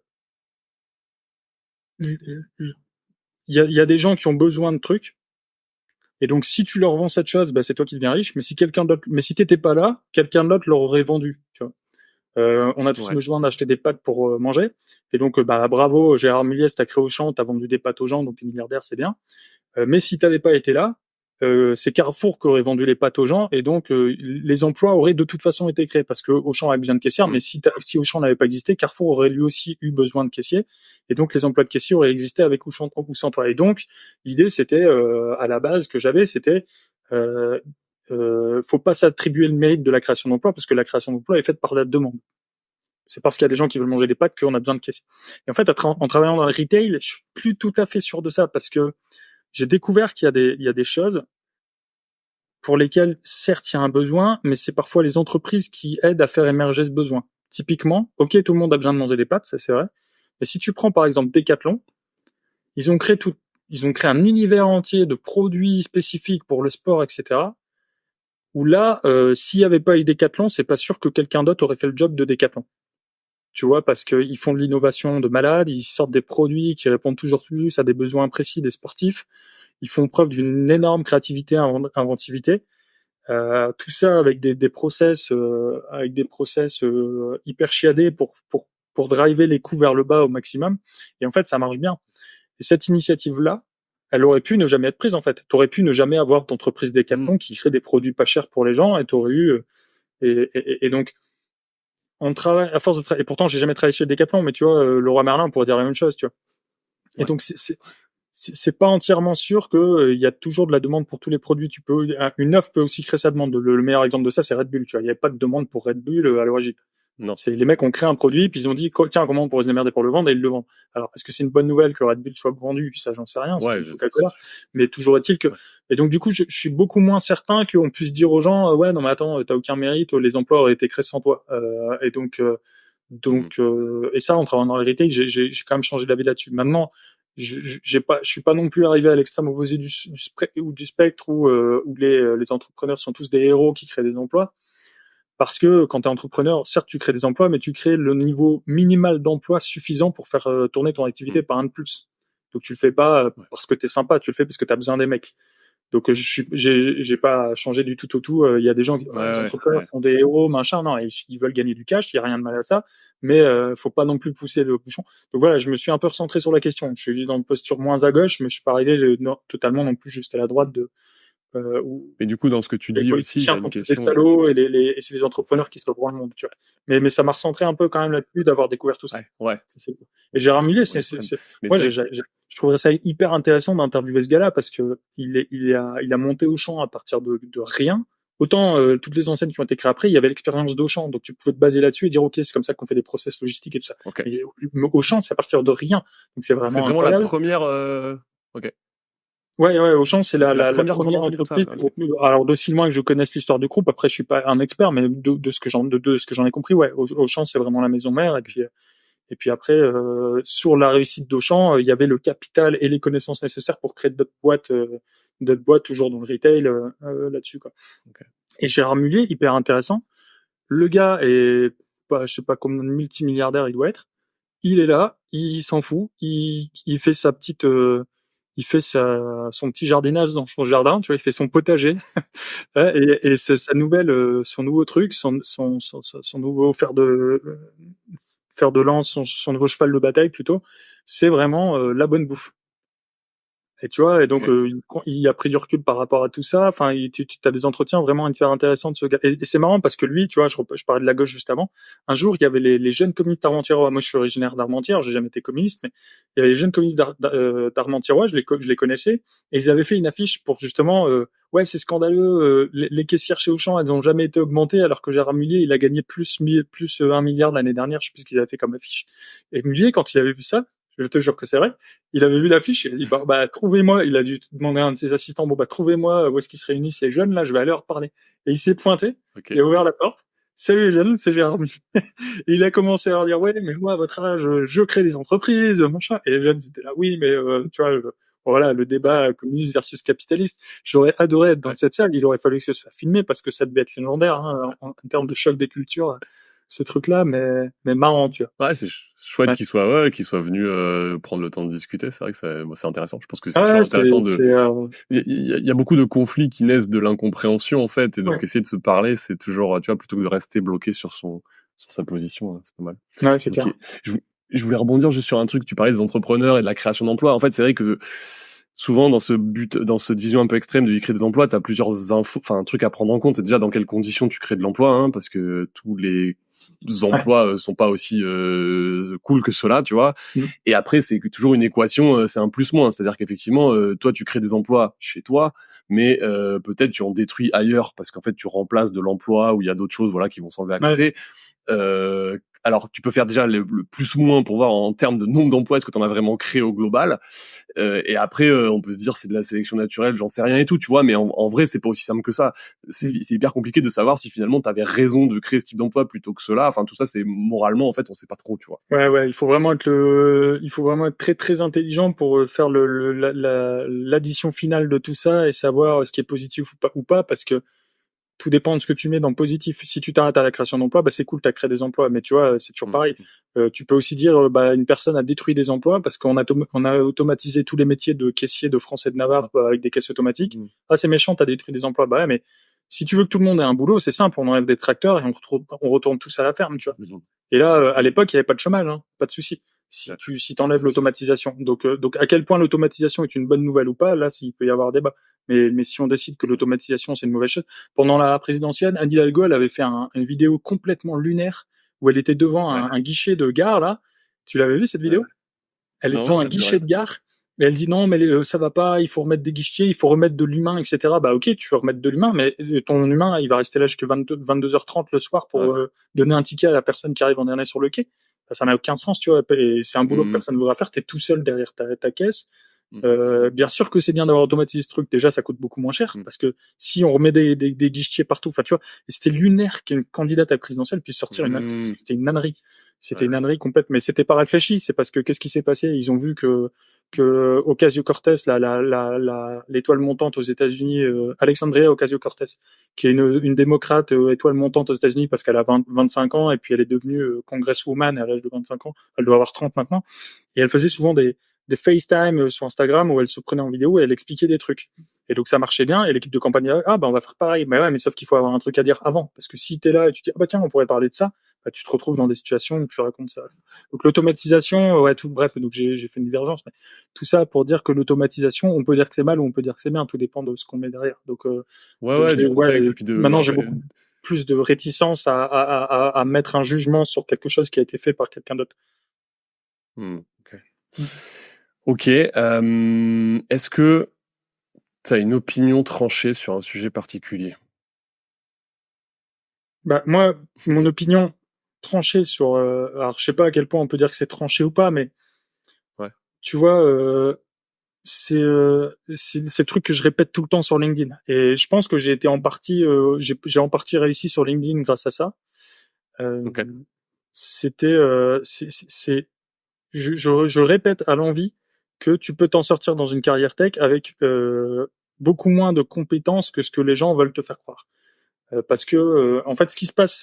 y a des gens qui ont besoin de trucs, et donc si tu leur vends cette chose, bah, c'est toi qui deviens riche. Mais si t'étais pas là, quelqu'un d'autre leur aurait vendu. Tu vois. On a tous besoin d'acheter des pâtes pour manger, et donc bah bravo Gérard Méliès, t'as créé Auchan, t'as vendu des pâtes aux gens, donc t'es milliardaire, c'est bien. Mais si t'avais pas été là, c'est Carrefour qui aurait vendu les pâtes aux gens, et donc les emplois auraient de toute façon été créés, parce que Auchan avait besoin de caissières, mais si Auchan n'avait pas existé, Carrefour aurait lui aussi eu besoin de caissiers, et donc les emplois de caissiers auraient existé avec Auchan ou sans toi. Et donc l'idée c'était à la base que j'avais, c'était faut pas s'attribuer le mérite de la création d'emplois, parce que la création d'emplois est faite par la demande. C'est parce qu'il y a des gens qui veulent manger des pâtes qu'on a besoin de caissiers. Et en fait, en travaillant dans le retail, je suis plus tout à fait sûr de ça, parce que j'ai découvert qu'il y a des choses pour lesquelles, certes, il y a un besoin, mais c'est parfois les entreprises qui aident à faire émerger ce besoin. Typiquement, ok, tout le monde a besoin de manger des pâtes, ça c'est vrai. Mais si tu prends par exemple Decathlon, ils ont créé un univers entier de produits spécifiques pour le sport, etc. Où là, s'il n'y avait pas eu Decathlon, c'est pas sûr que quelqu'un d'autre aurait fait le job de Decathlon. Tu vois, parce qu'ils font de l'innovation de malade, ils sortent des produits qui répondent toujours plus à des besoins précis des sportifs. Ils font preuve d'une énorme créativité, inventivité. Tout ça avec des process, hyper chiadés pour driver les coûts vers le bas au maximum. Et en fait, ça marche bien. Et cette initiative-là, elle aurait pu ne jamais être prise en fait. T'aurais pu ne jamais avoir d'entreprise Decathlon qui crée des produits pas chers pour les gens, et t'aurais eu et donc on travaille à force de et pourtant j'ai jamais travaillé chez Decathlon, mais tu vois, Leroy Merlin, on pourrait dire la même chose, tu vois. Et donc c'est pas entièrement sûr que il y a toujours de la demande pour tous les produits. Une offre peut aussi créer sa demande. Le meilleur exemple de ça, c'est Red Bull. Tu vois, il y avait pas de demande pour Red Bull à l'origine. Non. C'est les mecs ont créé un produit, puis ils ont dit tiens, comment on pourrait se démerder pour le vendre, et ils le vendent. Alors est-ce que c'est une bonne nouvelle que Red Bull soit vendu? Ça, j'en sais rien. C'est Coca-Cola. Mais toujours est-il que et donc du coup, je suis beaucoup moins certain qu'on puisse dire aux gens ouais non mais attends, t'as aucun mérite, les emplois auraient été créés sans toi. Et donc et ça, en travaillant dans le retail, j'ai quand même changé d'avis là-dessus. Maintenant, je suis pas non plus arrivé à l'extrême opposé du spectre où les entrepreneurs sont tous des héros qui créent des emplois. Parce que quand tu es entrepreneur, certes, tu crées des emplois, mais tu crées le niveau minimal d'emploi suffisant pour faire tourner ton activité, pas un de plus. Donc tu le fais pas parce que tu es sympa, tu le fais parce que tu as besoin des mecs. Donc j'ai pas changé du tout au tout. Il y a des gens, les entrepreneurs sont des héros, machin. Non, ils veulent gagner du cash. Il y a rien de mal à ça, mais faut pas non plus pousser le bouchon. Donc voilà, je me suis un peu recentré sur la question. Je suis dans une posture moins à gauche, mais je suis pas arrivé totalement non plus juste à la droite où Mais du coup, dans ce que tu les dis aussi, il y a politiciens une sont tous des question. salauds et c'est des entrepreneurs qui se rebrandent le monde, tu vois. Mais ça m'a recentré un peu quand même là-dessus d'avoir découvert tout ça. Ouais, ouais, Et Gérard Mullier, pour l'extrême. Mais moi, c'est vrai que je trouverais ça hyper intéressant d'interviewer ce gars-là parce que il a monté Auchan à partir de rien. Autant toutes les enseignes qui ont été créées après, il y avait l'expérience d'Auchan, donc tu pouvais te baser là-dessus et dire ok, c'est comme ça qu'on fait des process logistiques et tout ça. ok. Mais Auchan, c'est à partir de rien, donc c'est C'est vraiment vraiment la incroyable. première. Ok. Ouais, Auchan, c'est C'est la la première grande première enseigne comme ça. entreprise. Ok. Alors, d'aussi loin que je connaisse l'histoire du groupe, après, je suis pas un expert, mais de ce que j'en ai compris, ouais, Auchan, c'est vraiment la maison mère. Et puis après, sur la réussite d'Auchan, il y avait le capital et les connaissances nécessaires pour créer d'autres boîtes toujours dans le retail, là-dessus, quoi. Ok. Et Gérard Mullier, hyper intéressant. Le gars est, pas, je sais pas combien de multimilliardaire il doit être. Il est là, il s'en fout, il fait sa petite, son petit jardinage dans son jardin, tu vois, il fait son potager, ouais, et c'est sa nouvelle, son nouveau truc, son nouveau fer de lance, son nouveau cheval de bataille plutôt, c'est vraiment la bonne bouffe. Et tu vois, et donc Ok. il a pris du recul par rapport à tout ça. Enfin, tu as des entretiens vraiment hyper intéressants de ce gars. Et c'est marrant parce que lui, tu vois, je parlais de la gauche juste avant. Un jour, il y avait les jeunes communistes d'Armentières. Moi, je suis originaire d'Armentières, j'ai jamais été communiste, mais il y avait les jeunes communistes d'Armentières, je les connaissais, et ils avaient fait une affiche pour justement, ouais, c'est scandaleux, les caissières chez Auchan, elles ont jamais été augmentées, alors que Gérard Mullier, il a gagné plus 1 milliard l'année dernière. Je sais plus ce qu'ils avaient fait comme affiche. Et Mullier, quand il avait vu ça, je te jure que c'est vrai, il avait vu l'affiche, il a dit bah trouvez-moi, il a dû demander à un de ses assistants, bon bah trouvez-moi où est-ce qu'ils se réunissent les jeunes, là je vais aller leur parler. Et il s'est pointé, il a Ok. ouvert la porte, salut les jeunes, c'est Gérard Mullier. Et il a commencé à leur dire ouais mais moi à votre âge je crée des entreprises, machin. Et les jeunes étaient là oui mais tu vois voilà le débat communiste versus capitaliste. J'aurais adoré être dans Ouais. cette salle, il aurait fallu que ce soit filmé parce que ça devait être légendaire hein, en termes de choc des cultures, ce truc-là, mais marrant tu Ouais, c'est chouette vois. qu'il soit venu prendre le temps de discuter. C'est vrai que c'est intéressant. Je pense que c'est Ouais, toujours intéressant de. c'est Il y a beaucoup de conflits qui naissent de l'incompréhension en fait, et ouais. donc essayer de se parler, c'est toujours, tu vois, plutôt que de rester bloqué sur sa position, hein, c'est pas mal. Ouais, c'est Ok. clair. Je, vou- je voulais rebondir juste sur un truc. Tu parlais des entrepreneurs et de la création d'emplois. En fait, c'est vrai que souvent dans cette vision un peu extrême de créer des emplois, t'as plusieurs infos, enfin, trucs à prendre en compte. C'est déjà dans quelles conditions tu crées de l'emploi, hein, parce que tous les Ouais. emplois sont pas aussi cool que cela, tu vois. Mm. Et après, c'est toujours une équation, c'est un plus-moins. C'est-à-dire qu'effectivement, toi, tu crées des emplois chez toi, mais peut-être tu en détruis ailleurs parce qu'en fait, tu remplaces de l'emploi où il y a d'autres choses, voilà, qui vont s'enlever à Ouais. côté. Alors, tu peux faire déjà le plus ou moins pour voir en termes de nombre d'emplois, est-ce que tu en as vraiment créé au global. Et après, on peut se dire c'est de la sélection naturelle, j'en sais rien et tout, tu vois. Mais en vrai, c'est pas aussi simple que ça. Mm. C'est hyper compliqué de savoir si finalement tu avais raison de créer ce type d'emploi plutôt que cela. Enfin, tout ça, c'est moralement, en fait, on sait pas trop, tu vois. Ouais, il faut vraiment être très très intelligent pour faire l'addition finale de tout ça et savoir ce qui est positif ou pas, parce que tout dépend de ce que tu mets dans positif. Si tu t'arrêtes à la création d'emplois, bah c'est cool, t'as créé des emplois, mais tu vois, c'est toujours Mm. pareil. Tu peux aussi dire, bah une personne a détruit des emplois parce on a automatisé tous les métiers de caissier de France et de Navarre avec des caisses automatiques. Mm. Ah c'est méchant, t'as détruit des emplois. Bah ouais, mais si tu veux que tout le monde ait un boulot, c'est simple, on enlève des tracteurs et on retourne tous à la ferme, tu vois. Mm. Et là, à l'époque, il n'y avait pas de chômage, hein, pas de souci. Si t'enlèves l'automatisation, donc à quel point l'automatisation est une bonne nouvelle ou pas, là, s'il peut y avoir débat. Mais si on décide que l'automatisation c'est une mauvaise chose, pendant la présidentielle, Anne Hidalgo elle avait fait une vidéo complètement lunaire où elle était devant Ouais. un guichet de gare là. Tu l'avais vu cette Ouais. vidéo? Elle est Non, devant un ça me dit guichet rien. de gare. Et elle dit non, mais ça va pas, il faut remettre des guichetiers, il faut remettre de l'humain, etc. Bah ok, tu veux remettre de l'humain, mais ton humain, il va rester là jusqu'à 22h30 le soir pour Ouais. donner un ticket à la personne qui arrive en dernier sur le quai. Ça n'a aucun sens, tu vois. Et c'est un boulot que Mm. personne ne voudra faire. T'es tout seul derrière ta caisse. Mm. Bien sûr que c'est bien d'avoir automatisé ce truc. Déjà, ça coûte beaucoup moins cher Mm. parce que si on remet des guichetiers partout, enfin, tu vois, et c'était lunaire qu'une candidate à la présidentielle puisse sortir Mm. c'était une ânerie. C'était Ouais. une ânerie complète, mais c'était pas réfléchi. C'est parce que qu'est-ce qui s'est passé? Ils ont vu que Ocasio-Cortez, l'étoile montante aux États-Unis, Alexandria Ocasio-Cortez, qui est une démocrate étoile montante aux États-Unis parce qu'elle a 25 ans et puis elle est devenue congresswoman à l'âge de 25 ans. Elle doit avoir 30 maintenant. Et elle faisait souvent des FaceTime sur Instagram où elle se prenait en vidéo et elle expliquait des trucs. Et donc ça marchait bien et l'équipe de campagne on va faire pareil. Mais ouais, mais sauf qu'il faut avoir un truc à dire avant parce que si t'es là et tu dis ah bah tiens on pourrait parler de ça, bah, tu te retrouves dans des situations où tu racontes ça. Donc l'automatisation, ouais, tout, bref, donc j'ai fait une divergence, mais tout ça pour dire que l'automatisation, on peut dire que c'est mal ou on peut dire que c'est bien, tout dépend de ce qu'on met derrière. Donc, Ouais, du contexte, et puis maintenant j'ai après, beaucoup plus de réticence à mettre un jugement sur quelque chose qui a été fait par quelqu'un d'autre. Ok. Ok. Est-ce que tu as une opinion tranchée sur un sujet particulier? Bah, moi, mon opinion tranchée sur, alors je sais pas à quel point on peut dire que c'est tranché ou pas, mais Ouais. tu vois, c'est le truc que je répète tout le temps sur LinkedIn. Et je pense que j'ai été en partie, j'ai en partie réussi sur LinkedIn grâce à ça. Euh, Ok. C'était, je répète à l'envi que tu peux t'en sortir dans une carrière tech avec beaucoup moins de compétences que ce que les gens veulent te faire croire. Parce que en fait, ce qui se passe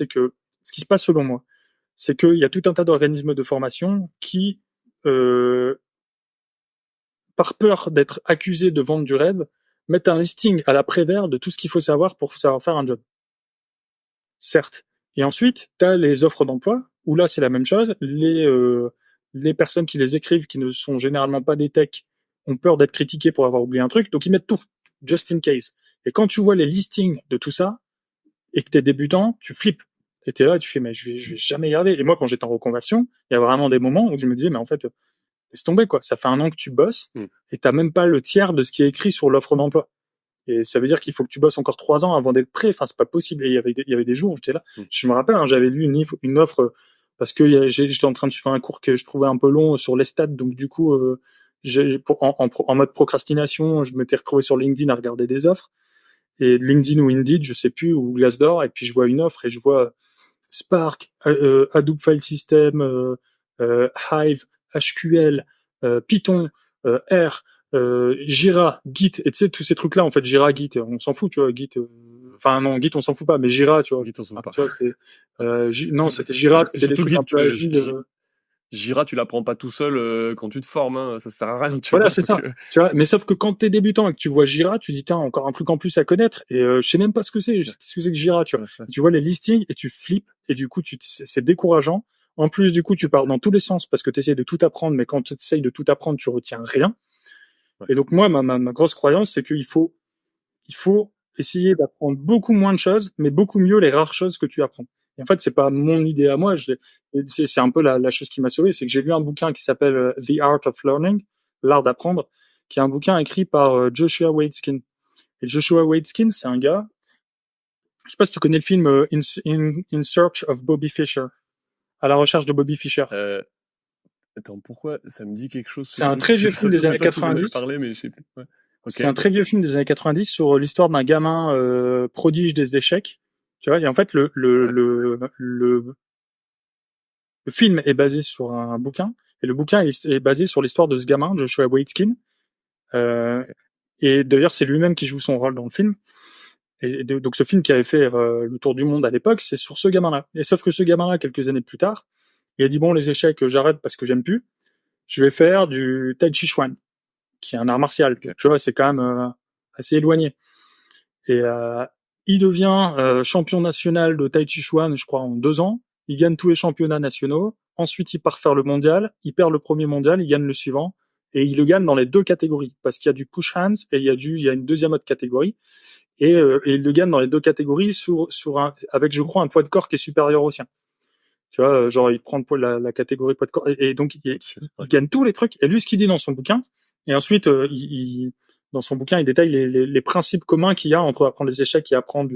selon moi, c'est qu'il y a tout un tas d'organismes de formation qui, euh, par peur d'être accusés de vendre du rêve, mettent un listing à la Prévert de tout ce qu'il faut savoir pour savoir faire un job. Certes. Et ensuite, tu as les offres d'emploi, où là, c'est la même chose. Les personnes qui les écrivent, qui ne sont généralement pas des techs, ont peur d'être critiquées pour avoir oublié un truc, donc ils mettent tout, just in case. Et quand tu vois les listings de tout ça, et que t'es débutant, tu flippes. Et t'es là, tu fais, mais je vais jamais y arriver. Et moi, quand j'étais en reconversion, il y a vraiment des moments où je me disais, mais en fait, laisse tomber, quoi. Ça fait un an que tu bosses, et t'as même pas le tiers de ce qui est écrit sur l'offre d'emploi. Et ça veut dire qu'il faut que tu bosses encore 3 ans avant d'être prêt. Enfin, c'est pas possible. Et il y avait des jours où j'étais là. Je me rappelle, hein, j'avais lu une offre parce que j'étais en train de suivre un cours que je trouvais un peu long sur les stats. Donc, du coup, en mode procrastination, je m'étais retrouvé sur LinkedIn à regarder des offres. Et LinkedIn ou Indeed, je sais plus, ou Glassdoor. Et puis, je vois une offre et je vois Spark, Hadoop File System, Hive, SQL, Python, R, Jira, Git, et tu sais, tous ces trucs-là, en fait, Jira, Git, on s'en fout, tu vois, Git, enfin, non, Git, on s'en fout pas, mais Jira, tu vois. Git, on s'en fout pas. Tu vois, c'est, non, c'était Jira, c'était des Surtout trucs Git, un peu agiles. Jira, tu l'apprends pas tout seul quand tu te formes, hein. Ça sert à rien, tu Voilà, vois. c'est ça. Tu vois, mais sauf que quand t'es débutant et que tu vois Jira, tu dis, tiens, encore un truc en plus à connaître, et je sais même pas ce que c'est, qu'est-ce que c'est que Jira, tu vois. Tu vois les listings et tu flippes, et du coup, c'est décourageant. En plus, du coup, tu pars dans tous les sens parce que tu essaies de tout apprendre, mais quand tu essayes de tout apprendre, tu retiens rien. Ouais. Et donc, moi, ma grosse croyance, c'est il faut essayer d'apprendre beaucoup moins de choses, mais beaucoup mieux les rares choses que tu apprends. Et en fait, c'est pas mon idée à moi. C'est un peu la chose qui m'a sauvé, c'est que j'ai lu un bouquin qui s'appelle The Art of Learning, l'art d'apprendre, qui est un bouquin écrit par Joshua Waitzkin. Et Joshua Waitzkin, c'est un gars. Je sais pas si tu connais le film In Search of Bobby Fischer, à la recherche de Bobby Fischer. Attends, pourquoi ça me dit quelque chose? C'est un très vieux film des années 90. Parlé, mais je sais plus. Ouais. Okay. C'est un très vieux film des années 90 sur l'histoire d'un gamin prodige des échecs. Tu vois, et en fait, le film est basé sur un bouquin, et le bouquin est basé sur l'histoire de ce gamin, Joshua Waitzkin. Et d'ailleurs, c'est lui-même qui joue son rôle dans le film. Et donc, ce film qui avait fait le tour du monde à l'époque, c'est sur ce gamin-là. Et sauf que ce gamin-là, quelques années plus tard, il a dit, bon, les échecs, j'arrête parce que j'aime plus. Je vais faire du Tai Chi Chuan, qui est un art martial. Okay. Tu vois, c'est quand même assez éloigné. Et il devient champion national de Tai Chi Chuan, je crois, en 2 ans. Il gagne tous les championnats nationaux. Ensuite, il part faire le mondial. Il perd le premier mondial. Il gagne le suivant. Et il le gagne dans les 2 catégories. Parce qu'il y a du push hands et il y a une deuxième autre catégorie. Et il le gagne dans les 2 catégories avec, je crois, un poids de corps qui est supérieur au sien. Tu vois, genre, il prend la catégorie poids de corps. Et donc, il gagne tous les trucs. Et lui, ce qu'il dit dans son bouquin, et ensuite, dans son bouquin, il détaille les principes communs qu'il y a entre apprendre les échecs et apprendre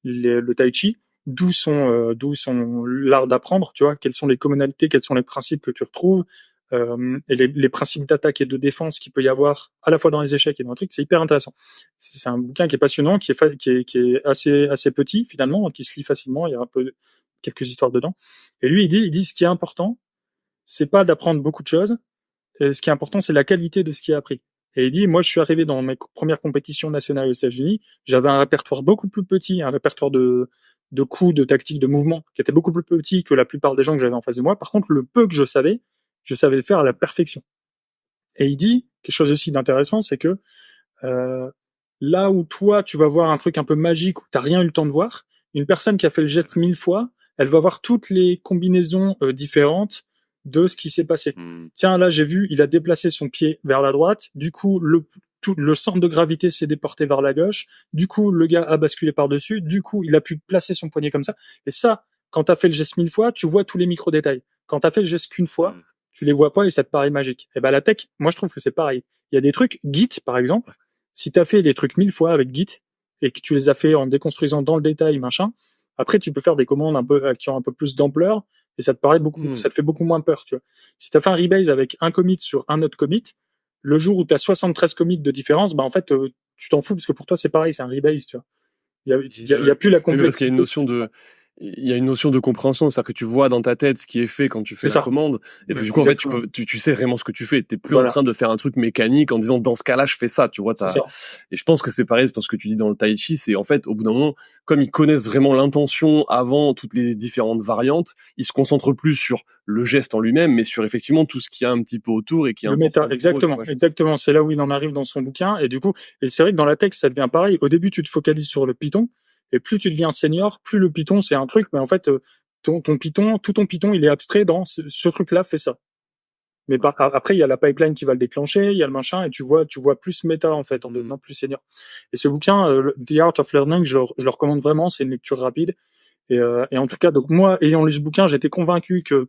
le tai chi, d'où sont l'art d'apprendre, tu vois, quelles sont les commonalités, quels sont les principes que tu retrouves, et les principes d'attaque et de défense qu'il peut y avoir à la fois dans les échecs et dans le truc, c'est hyper intéressant. C'est un bouquin qui est passionnant, qui est assez petit finalement, qui se lit facilement, il y a un peu quelques histoires dedans. Et lui, il dit ce qui est important, c'est pas d'apprendre beaucoup de choses, ce qui est important, c'est la qualité de ce qui est appris. Et il dit, moi, je suis arrivé dans mes premières compétitions nationales aux États-Unis, j'avais un répertoire beaucoup plus petit, un répertoire de coups, de tactiques, de mouvements, qui était beaucoup plus petit que la plupart des gens que j'avais en face de moi. Par contre, le peu que je savais le faire à la perfection. Et il dit, quelque chose aussi d'intéressant, c'est que là où toi, tu vas voir un truc un peu magique où t'as rien eu le temps de voir, une personne qui a fait le geste 1000 fois, elle va voir toutes les combinaisons différentes de ce qui s'est passé. Tiens, là, j'ai vu, il a déplacé son pied vers la droite. Du coup, le centre de gravité s'est déporté vers la gauche. Du coup, le gars a basculé par-dessus. Du coup, il a pu placer son poignet comme ça. Et ça, quand t'as fait le geste 1000 fois, tu vois tous les micro-détails. Quand t'as fait le geste qu'une fois, tu les vois pas et ça te paraît magique. Et ben, la tech, moi, je trouve que c'est pareil. Il y a des trucs, Git, par exemple. Si t'as fait des trucs 1000 fois avec Git et que tu les as fait en déconstruisant dans le détail, machin, après, tu peux faire des commandes un peu, qui ont un peu plus d'ampleur et ça te paraît ça te fait beaucoup moins peur, tu vois. Si t'as fait un rebase avec un commit sur un autre commit, le jour où t'as 73 commits de différence, bah, en fait, tu t'en fous parce que pour toi, c'est pareil, c'est un rebase, tu vois. Il y a plus la Oui, mais parce qu'il y a une complexité. notion de compréhension, c'est-à-dire que tu vois dans ta tête ce qui est fait quand tu fais C'est la ça. commande, et ben du coup en fait Exactement. tu sais vraiment ce que tu fais. T'es plus en Voilà. train de faire un truc mécanique en disant dans ce cas-là je fais ça, tu vois. C'est ça. Et je pense que c'est pareil, c'est parce que tu dis dans le tai chi, c'est en fait au bout d'un moment, comme ils connaissent vraiment l'intention avant toutes les différentes variantes, ils se concentrent plus sur le geste en lui-même, mais sur effectivement tout ce qu'il y a un petit peu autour et qui est Le méta, important pour eux, tu exactement, vois. exactement. C'est là où il en arrive dans son bouquin. Et du coup, et c'est vrai que dans la tech, ça devient pareil. Au début, tu te focalises sur le Python. Et plus tu deviens senior, plus le Python, c'est un truc. Mais en fait, ton Python, tout ton Python, il est abstrait dans ce truc-là, fait ça. Mais après, il y a la pipeline qui va le déclencher, il y a le machin, et tu vois plus méta, en fait, en devenant plus senior. Et ce bouquin, The Art of Learning, je le recommande vraiment. C'est une lecture rapide. Et en tout cas, donc moi, ayant lu ce bouquin, j'étais convaincu que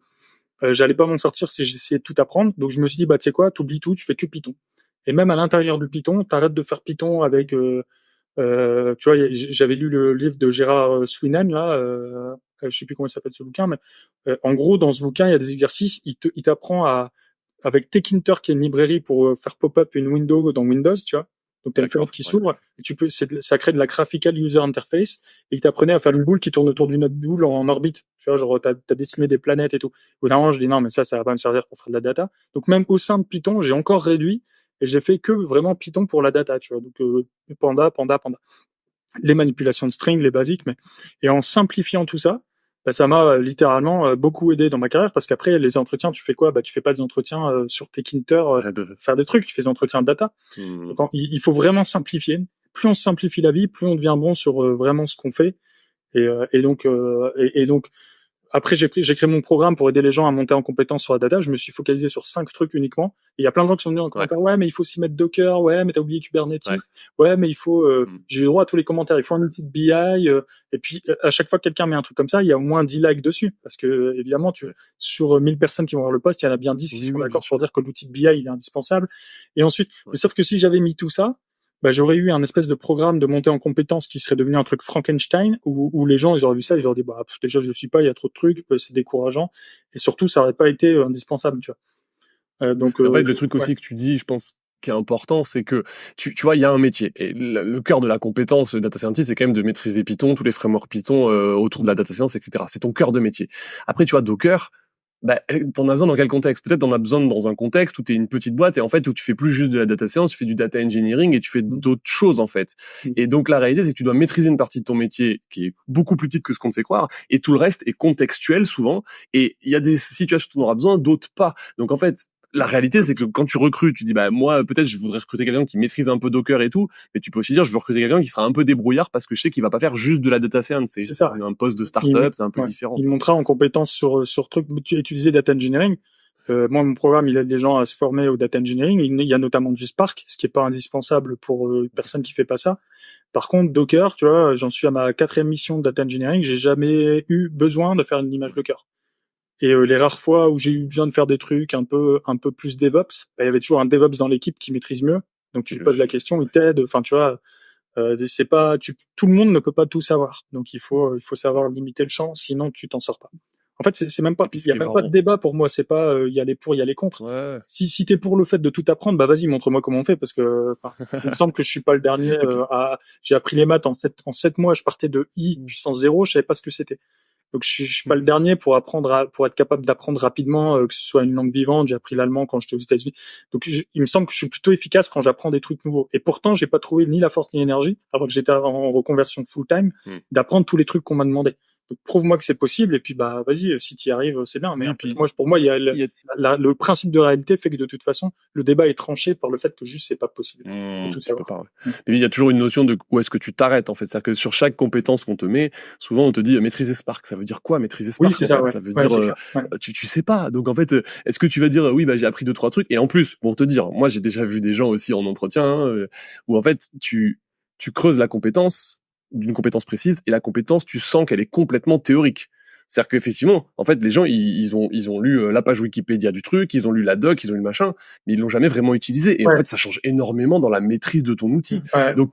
j'allais pas m'en sortir si j'essayais de tout apprendre. Donc je me suis dit, bah tu sais quoi, t'oublies tout, tu fais que Python. Et même à l'intérieur du Python, t'arrêtes de faire Python avec, tu vois, j'avais lu le livre de Gérard Swinen là, je sais plus comment il s'appelle ce bouquin, mais en gros dans ce bouquin il y a des exercices, il t'apprend à avec Tkinter qui est une librairie pour faire pop-up une window dans Windows, tu vois. Donc t'as une fenêtre qui s'ouvre, et ça crée de la graphical user interface, et il t'apprenait à faire une boule qui tourne autour d'une autre boule en orbite. Tu vois, genre t'as dessiné des planètes et tout. Au bout d'un moment, je dis non, mais ça va pas me servir pour faire de la data. Donc même au sein de Python, j'ai encore réduit et j'ai fait que vraiment Python pour la data, tu vois. Donc Panda, les manipulations de string, les basiques, mais et en simplifiant tout ça, bah, ça m'a littéralement beaucoup aidé dans ma carrière parce qu'après les entretiens, tu fais quoi? Bah tu fais pas des entretiens sur tes Kinter, faire des trucs, tu fais des entretiens de data. Donc il faut vraiment simplifier. Plus on simplifie la vie, plus on devient bon sur vraiment ce qu'on fait. Et donc après, j'ai créé mon programme pour aider les gens à monter en compétence sur la data. Je me suis focalisé sur 5 trucs uniquement. Et il y a plein de gens qui sont venus en Ouais, commentaire. Ouais, mais il faut aussi mettre Docker. Ouais, mais t'as oublié Kubernetes. ouais. Ouais, mais il faut, j'ai eu droit à tous les commentaires. Il faut un outil de BI. Et puis, à chaque fois que quelqu'un met un truc comme ça, il y a au moins 10 likes dessus. Parce que, évidemment, sur 1000 personnes qui vont voir le post, il y en a bien 10 qui Oui, sont oui, bien d'accord pour sûr. dire que l'outil de BI, il est indispensable. Et ensuite, Ouais. mais sauf que si j'avais mis tout ça, bah, j'aurais eu un espèce de programme de montée en compétences qui serait devenu un truc Frankenstein où les gens ils auraient vu ça, ils auraient dit bah déjà je le suis pas, il y a trop de trucs, c'est décourageant et surtout ça aurait pas été indispensable, tu vois. Mais en fait, le truc Ouais. aussi que tu dis, je pense, qui est important, c'est que tu vois, il y a un métier et le cœur de la compétence data scientist, c'est quand même de maîtriser Python, tous les frameworks Python autour de la data science, etc. C'est ton cœur de métier. Après, tu vois, Docker, bah, t'en as besoin dans quel contexte? Peut-être t'en as besoin dans un contexte où t'es une petite boîte et en fait où tu fais plus juste de la data science, tu fais du data engineering et tu fais Mm. d'autres choses en fait. Mm. Et donc la réalité c'est que tu dois maîtriser une partie de ton métier qui est beaucoup plus petite que ce qu'on te fait croire et tout le reste est contextuel souvent et il y a des situations où tu en auras besoin, d'autres pas. Donc en fait la réalité, c'est que quand tu recrutes, tu dis, bah, moi, peut-être, je voudrais recruter quelqu'un qui maîtrise un peu Docker et tout, mais tu peux aussi dire, je veux recruter quelqu'un qui sera un peu débrouillard parce que je sais qu'il va pas faire juste de la data science. C'est C'est ça. un poste de Il, start-up, c'est un peu ouais. différent. Il montera en compétence sur trucs. Tu utilisais data engineering. Moi, mon programme, il aide les gens à se former au data engineering. Il y a notamment du Spark, ce qui est pas indispensable pour une personne qui fait pas ça. Par contre, Docker, tu vois, j'en suis à ma 4e mission de data engineering. J'ai jamais eu besoin de faire une image Docker. Et les rares fois où j'ai eu besoin de faire des trucs un peu plus DevOps, bah, il y avait toujours un DevOps dans l'équipe qui maîtrise mieux. Donc tu lui poses la question, il t'aide. Enfin, tu vois, c'est pas, tout le monde ne peut pas tout savoir. Donc il faut savoir limiter le champ, sinon tu t'en sors pas. En fait, c'est même Et pas, puis il ce y qui a est même pas de marrant, débat pour moi. C'est pas, il y a les pour, il y a les contre. ouais. Si t'es pour le fait de tout apprendre, bah vas-y, montre-moi comment on fait, parce que, enfin, il me semble que je suis pas le dernier. Et puis, J'ai appris les maths en 7 mois. Je partais de I puissance 0, je savais pas ce que c'était. Donc je suis pas le dernier pour pour être capable d'apprendre rapidement, que ce soit une langue vivante. J'ai appris l'allemand quand j'étais aux États-Unis. Donc il me semble que je suis plutôt efficace quand j'apprends des trucs nouveaux. Et pourtant, j'ai pas trouvé ni la force ni l'énergie, alors que j'étais en reconversion full time, d'apprendre tous les trucs qu'on m'a demandé. Donc, prouve-moi que c'est possible, et puis bah vas-y, si tu y arrives, c'est bien. Mais Oui, en fait, puis pour moi, il y a il y le principe de réalité fait que de toute façon, le débat est tranché par le fait que juste c'est pas possible de tout tu peux savoir. pas. Ouais. Mais il y a toujours une notion de où est-ce que tu t'arrêtes en fait. C'est-à-dire que sur chaque compétence qu'on te met, souvent on te dit maîtriser Spark. Ça veut dire quoi maîtriser Oui, Spark c'est en ça, fait? ouais. Ça veut Ouais, dire c'est clair. Ouais. tu sais pas. Donc en fait, est-ce que tu vas dire oui bah j'ai appris deux trois trucs et en plus pour te dire, moi j'ai déjà vu des gens aussi en entretien hein, où en fait tu creuses la compétence d'une compétence précise et la compétence tu sens qu'elle est complètement théorique. C'est-à-dire qu'effectivement, en fait, les gens, ils ont lu la page Wikipédia du truc, ils ont lu la doc, ils ont lu le machin, mais ils l'ont jamais vraiment utilisé. Et en Ouais. fait, ça change énormément dans la maîtrise de ton outil. Ouais. Donc,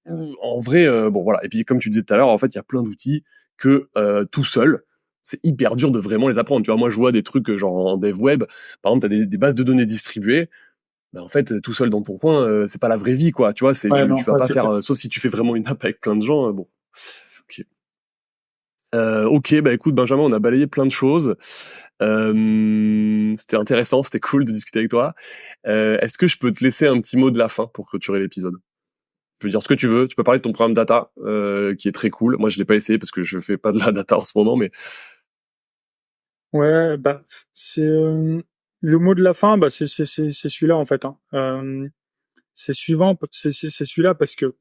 en vrai, bon voilà. Et puis, comme tu disais tout à l'heure, en fait, il y a plein d'outils que tout seul, c'est hyper dur de vraiment les apprendre. Tu vois, moi, je vois des trucs genre en dev web, par exemple, t'as des bases de données distribuées. Ben, en fait, tout seul dans ton coin, c'est pas la vraie vie, quoi. Tu vois, Ouais, tu non, vas ouais, pas c'est clair. faire, sauf si tu fais vraiment une app avec plein de gens. Bon, ok. Ok, bah écoute Benjamin, on a balayé plein de choses. C'était intéressant, c'était cool de discuter avec toi. Est-ce que je peux te laisser un petit mot de la fin pour clôturer l'épisode? Tu peux dire ce que tu veux. Tu peux parler de ton programme data, qui est très cool. Moi, je l'ai pas essayé parce que je fais pas de la data en ce moment, mais Ouais, bah c'est le mot de la fin, bah c'est celui-là en fait. Hein. C'est suivant, c'est celui-là parce que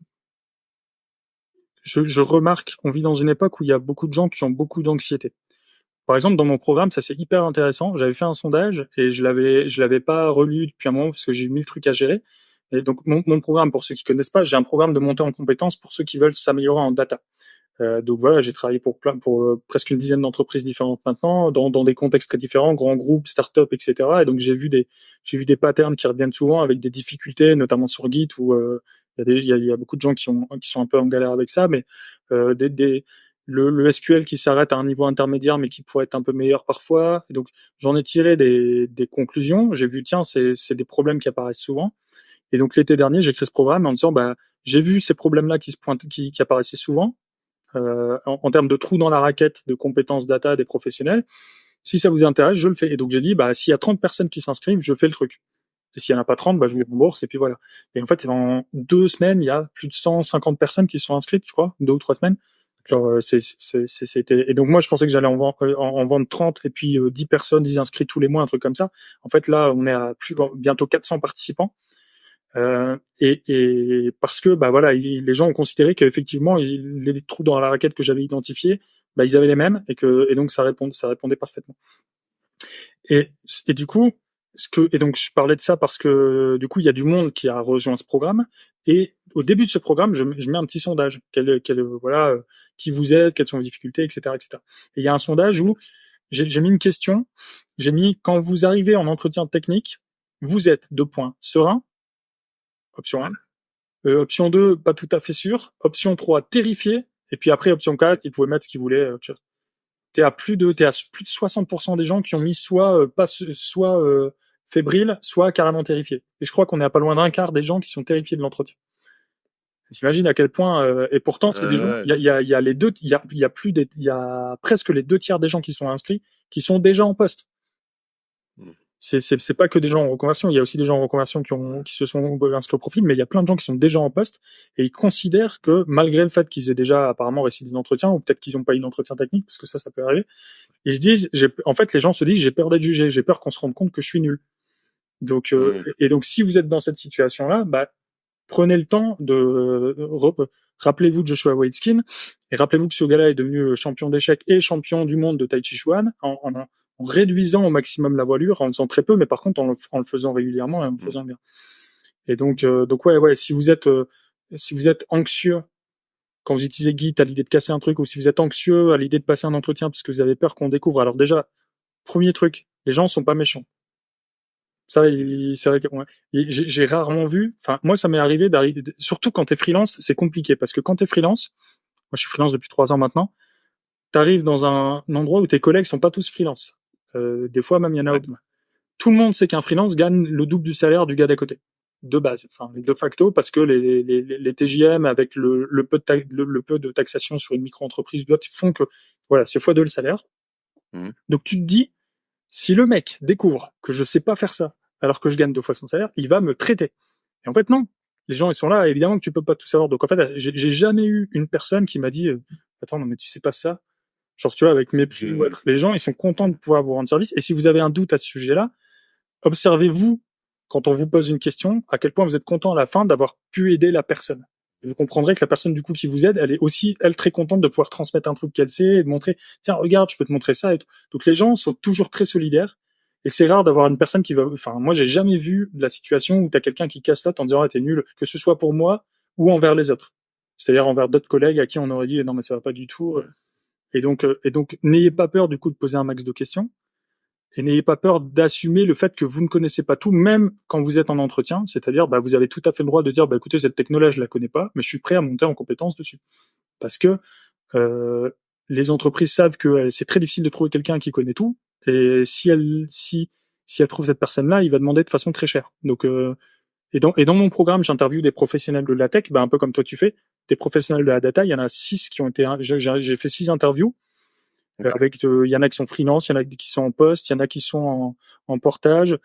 je remarque, on vit dans une époque où il y a beaucoup de gens qui ont beaucoup d'anxiété. Par exemple, dans mon programme, ça c'est hyper intéressant. J'avais fait un sondage et je l'avais pas relu depuis un moment parce que j'ai eu 1000 trucs à gérer. Et donc mon programme, pour ceux qui connaissent pas, j'ai un programme de montée en compétences pour ceux qui veulent s'améliorer en data. Donc voilà, j'ai travaillé pour presque une dizaine d'entreprises différentes maintenant, dans des contextes très différents, grands groupes, start-up, etc. Et donc j'ai vu des patterns qui reviennent souvent avec des difficultés, notamment sur Git où il y a beaucoup de gens qui sont un peu en galère avec ça, mais le SQL qui s'arrête à un niveau intermédiaire mais qui pourrait être un peu meilleur parfois. Et donc j'en ai tiré des conclusions. J'ai vu tiens c'est des problèmes qui apparaissent souvent. Et donc l'été dernier j'ai créé ce programme en disant bah j'ai vu ces problèmes-là qui apparaissaient souvent en termes de trous dans la raquette de compétences data des professionnels. Si ça vous intéresse, je le fais. Et donc j'ai dit, bah s'il y a 30 personnes qui s'inscrivent, je fais le truc. Et s'il y en a pas 30, bah je vous rembourse et puis voilà. Et en fait, en 2 semaines, il y a plus de 150 personnes qui sont inscrites, je crois, 2 ou 3 semaines. Genre, c'était. Et donc moi, je pensais que j'allais en vendre 30 et puis 10 personnes, 10 inscrits tous les mois, un truc comme ça. En fait, là, on est à bientôt 400 participants. Et parce que bah voilà, les gens ont considéré qu'effectivement les trous dans la raquette que j'avais identifiés, bah ils avaient les mêmes et donc ça répondait parfaitement. Et du coup et donc je parlais de ça parce que du coup il y a du monde qui a rejoint ce programme et au début de ce programme je mets un petit sondage voilà qui vous êtes, quelles sont vos difficultés, etc., etc. Et il y a un sondage où j'ai mis une question, j'ai mis quand vous arrivez en entretien technique, vous êtes serein, option 1. Option 2, pas tout à fait sûr. Option 3, terrifié. Et puis après, option 4, ils pouvaient mettre ce qu'ils voulaient. T'es à plus de 60% des gens qui ont mis soit fébrile, soit carrément terrifié. Et je crois qu'on est à pas loin d'un quart des gens qui sont terrifiés de l'entretien. T'imagines à quel point, et pourtant, c'est des gens, ouais. il y a les deux, il y a presque les 2 tiers des gens qui sont inscrits, qui sont déjà en poste. C'est pas que des gens en reconversion, il y a aussi des gens en reconversion qui se sont inscrits au profil, mais il y a plein de gens qui sont déjà en poste et ils considèrent que malgré le fait qu'ils aient déjà apparemment réussi des entretiens ou peut-être qu'ils n'ont pas eu d'entretien technique parce que ça peut arriver, ils se disent, en fait, les gens se disent, j'ai peur d'être jugé, j'ai peur qu'on se rende compte que je suis nul. Donc, et donc, si vous êtes dans cette situation-là, bah, prenez le temps rappelez-vous de Joshua Waitzkin et rappelez-vous que ce gars-là est devenu champion d'échecs et champion du monde de Tai Chi Chuan en réduisant au maximum la voilure, en le faisant très peu, mais par contre en le faisant régulièrement et en le faisant bien. Et donc ouais, si vous êtes anxieux quand vous utilisez Git à l'idée de casser un truc, ou si vous êtes anxieux à l'idée de passer un entretien parce que vous avez peur qu'on découvre, alors déjà, premier truc, les gens sont pas méchants. Ça, c'est vrai que ouais. J'ai rarement vu. Enfin, moi, ça m'est arrivé d'arriver. Surtout quand t'es freelance, c'est compliqué parce que quand t'es freelance, moi, je suis freelance depuis 3 ans maintenant. T'arrives dans un endroit où tes collègues sont pas tous freelance. Des fois, même il y en a. Ouais. Tout le monde sait qu'un freelance gagne le double du salaire du gars d'à côté, de base, enfin de facto, parce que les TJM avec le peu de taxation sur une micro-entreprise font que voilà, c'est x2 le salaire. Donc tu te dis, si le mec découvre que je sais pas faire ça, alors que je gagne 2 fois son salaire, il va me traiter. Et en fait, non. Les gens, ils sont là, évidemment que tu peux pas tout savoir. Donc en fait, j'ai jamais eu une personne qui m'a dit, attends, non, mais tu sais pas ça. Genre, tu vois, avec mépris ou autre. Les gens, ils sont contents de pouvoir vous rendre service. Et si vous avez un doute à ce sujet-là, observez-vous, quand on vous pose une question, à quel point vous êtes content à la fin d'avoir pu aider la personne. Et vous comprendrez que la personne, du coup, qui vous aide, elle est aussi, elle, très contente de pouvoir transmettre un truc qu'elle sait et de montrer, tiens, regarde, je peux te montrer ça et tout. Donc, les gens sont toujours très solidaires. Et c'est rare d'avoir une personne qui va, enfin, moi, j'ai jamais vu de la situation où t'as quelqu'un qui casse l'autre en disant, ah, t'es nul, que ce soit pour moi ou envers les autres. C'est-à-dire envers d'autres collègues à qui on aurait dit, non, mais ça va pas du tout. Et donc, n'ayez pas peur, du coup, de poser un max de questions. Et n'ayez pas peur d'assumer le fait que vous ne connaissez pas tout, même quand vous êtes en entretien. C'est-à-dire, bah, vous avez tout à fait le droit de dire, bah, écoutez, cette technologie, je la connais pas, mais je suis prêt à monter en compétence dessus. Parce que euh, les entreprises savent que c'est très difficile de trouver quelqu'un qui connaît tout. Et si elle trouve cette personne-là, il va demander de façon très chère. Donc, et dans mon programme, j'interviewe des professionnels de la tech, bah, un peu comme toi tu fais, des professionnels de la data. Il y en a 6 qui ont été, j'ai fait 6 interviews. Avec, il y en a qui sont freelance, il y en a qui sont en poste, il y en a qui sont en portage.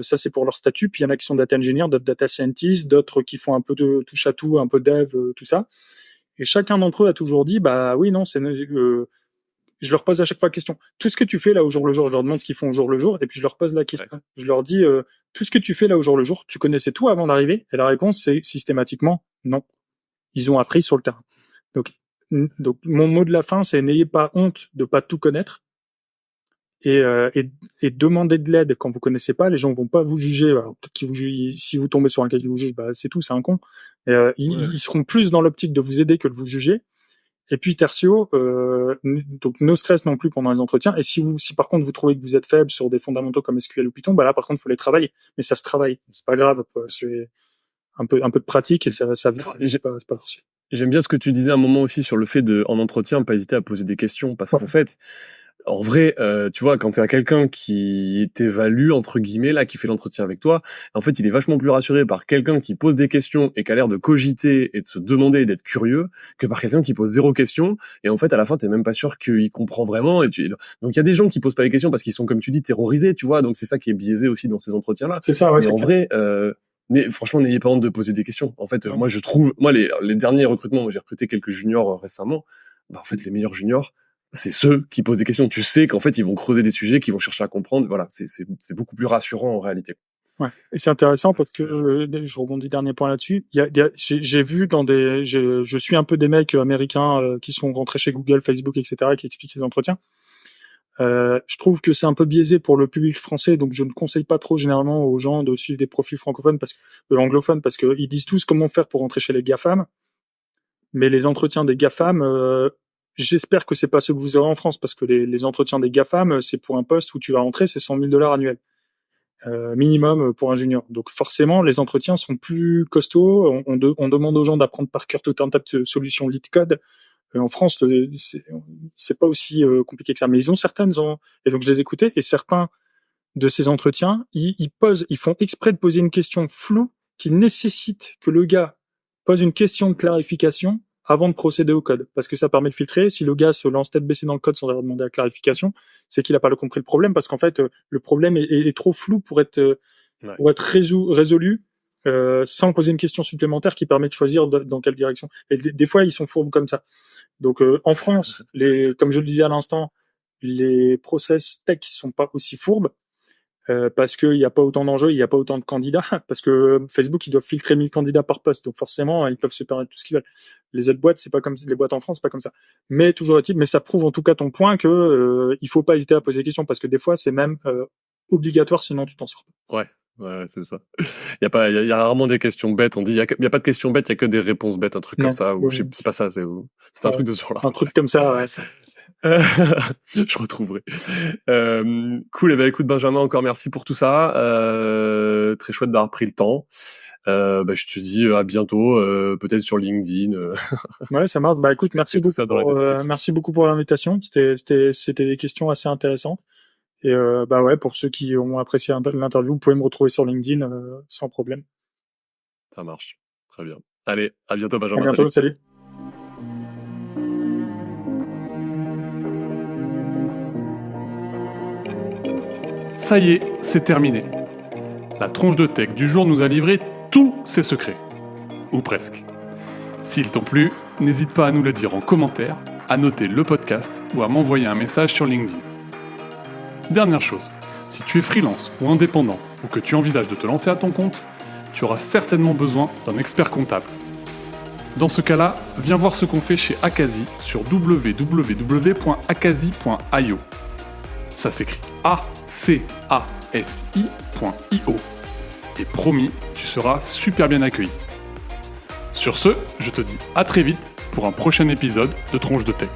Ça, c'est pour leur statut. Puis il y en a qui sont data engineers, d'autres data scientists, d'autres qui font un peu de touche à tout, un peu dev, tout ça. Et chacun d'entre eux a toujours dit, bah oui, non, je leur pose à chaque fois la question. Tout ce que tu fais là au jour le jour, je leur demande ce qu'ils font au jour le jour, et puis je leur pose la question. Ouais. Je leur dis, tout ce que tu fais là au jour le jour, tu connaissais tout avant d'arriver? Et la réponse, c'est systématiquement non. Ils ont appris sur le terrain. Donc mon mot de la fin, c'est n'ayez pas honte de pas tout connaître et demandez de l'aide quand vous connaissez pas. Les gens vont pas vous juger. Alors, peut-être qu'ils vous jugent, si vous tombez sur un cas qui vous juge, bah c'est tout, c'est un con. Ils seront plus dans l'optique de vous aider que de vous juger. Et puis tertio, donc no stress non plus pendant les entretiens. Et si par contre vous trouvez que vous êtes faible sur des fondamentaux comme SQL ou Python, bah là par contre faut les travailler. Mais ça se travaille, c'est pas grave. C'est un peu de pratique et ça vient. C'est pas forcément. J'aime bien ce que tu disais à un moment aussi sur le fait en entretien, pas hésiter à poser des questions, parce qu'en fait, en vrai, tu vois, quand t'as quelqu'un qui t'évalue, entre guillemets, là, qui fait l'entretien avec toi, en fait, il est vachement plus rassuré par quelqu'un qui pose des questions et qui a l'air de cogiter et de se demander et d'être curieux que par quelqu'un qui pose 0 question. Et en fait, à la fin, t'es même pas sûr qu'il comprend vraiment. Donc, il y a des gens qui posent pas les questions parce qu'ils sont, comme tu dis, terrorisés, tu vois. Donc, c'est ça qui est biaisé aussi dans ces entretiens-là. C'est ça, ouais. Mais en vrai, franchement, n'ayez pas honte de poser des questions. En fait, moi, je trouve, les derniers recrutements, j'ai recruté quelques juniors récemment. Bah, en fait, les meilleurs juniors, c'est ceux qui posent des questions. Tu sais qu'en fait, ils vont creuser des sujets, qu'ils vont chercher à comprendre. Voilà, c'est beaucoup plus rassurant en réalité. Ouais. Et c'est intéressant parce que je rebondis dernier point là-dessus. J'ai vu je suis un peu des mecs américains qui sont rentrés chez Google, Facebook, etc., qui expliquent les entretiens. Je trouve que c'est un peu biaisé pour le public français, donc je ne conseille pas trop généralement aux gens de suivre des profils francophones anglophones parce que ils disent tous comment faire pour rentrer chez les GAFAM. Mais les entretiens des GAFAM, j'espère que c'est pas ceux que vous aurez en France parce que les entretiens des GAFAM, c'est pour un poste où tu vas rentrer, c'est $100 000 annuels. Minimum pour un junior. Donc forcément, les entretiens sont plus costauds. On demande aux gens d'apprendre par cœur tout un tas de solutions lead code. En France, c'est pas aussi compliqué que ça. Mais ils ont certaines, et donc je les écoutais, et certains de ces entretiens, ils font exprès de poser une question floue qui nécessite que le gars pose une question de clarification avant de procéder au code, parce que ça permet de filtrer. Si le gars se lance tête baissée dans le code sans avoir demandé la clarification, c'est qu'il a pas compris le problème, parce qu'en fait, le problème est trop flou pour être résolu sans poser une question supplémentaire qui permet de choisir dans quelle direction. Et des fois, ils sont fourbes comme ça. Donc, en France, comme je le disais à l'instant, les process tech sont pas aussi fourbes. Parce qu'il n'y a pas autant d'enjeux, il n'y a pas autant de candidats, parce que Facebook, ils doivent filtrer 1000 candidats par poste, donc forcément, ils peuvent se permettre tout ce qu'ils veulent. Les autres boîtes, c'est pas comme les boîtes en France, c'est pas comme ça. Mais toujours est-il, mais ça prouve en tout cas ton point que il faut pas hésiter à poser des questions, parce que des fois, c'est même obligatoire, sinon tu t'en sors pas. Ouais, c'est ça. Il y a rarement des questions bêtes. On dit, il y a pas de questions bêtes, il y a que des réponses bêtes, un truc comme ça. Ou c'est pas ça, c'est un truc de ce genre-là. Un truc comme ça, ouais. Je retrouverai. Cool. Et ben, écoute, Benjamin, encore merci pour tout ça. Très chouette d'avoir pris le temps. Je te dis à bientôt, peut-être sur LinkedIn. Ouais, ça marche. Bah, écoute, merci beaucoup pour l'invitation. C'était des questions assez intéressantes. Et pour ceux qui ont apprécié l'interview, vous pouvez me retrouver sur LinkedIn sans problème. Ça marche. Très bien. Allez, à bientôt, Benjamin. À bientôt, salut. Ça y est, c'est terminé. La tronche de tech du jour nous a livré tous ses secrets. Ou presque. S'ils t'ont plu, n'hésite pas à nous le dire en commentaire, à noter le podcast ou à m'envoyer un message sur LinkedIn. Dernière chose, si tu es freelance ou indépendant ou que tu envisages de te lancer à ton compte, tu auras certainement besoin d'un expert comptable. Dans ce cas-là, viens voir ce qu'on fait chez Akazi sur www.akazi.io. Ça s'écrit ACASI.io. Et promis, tu seras super bien accueilli. Sur ce, je te dis à très vite pour un prochain épisode de Tronche de Tech.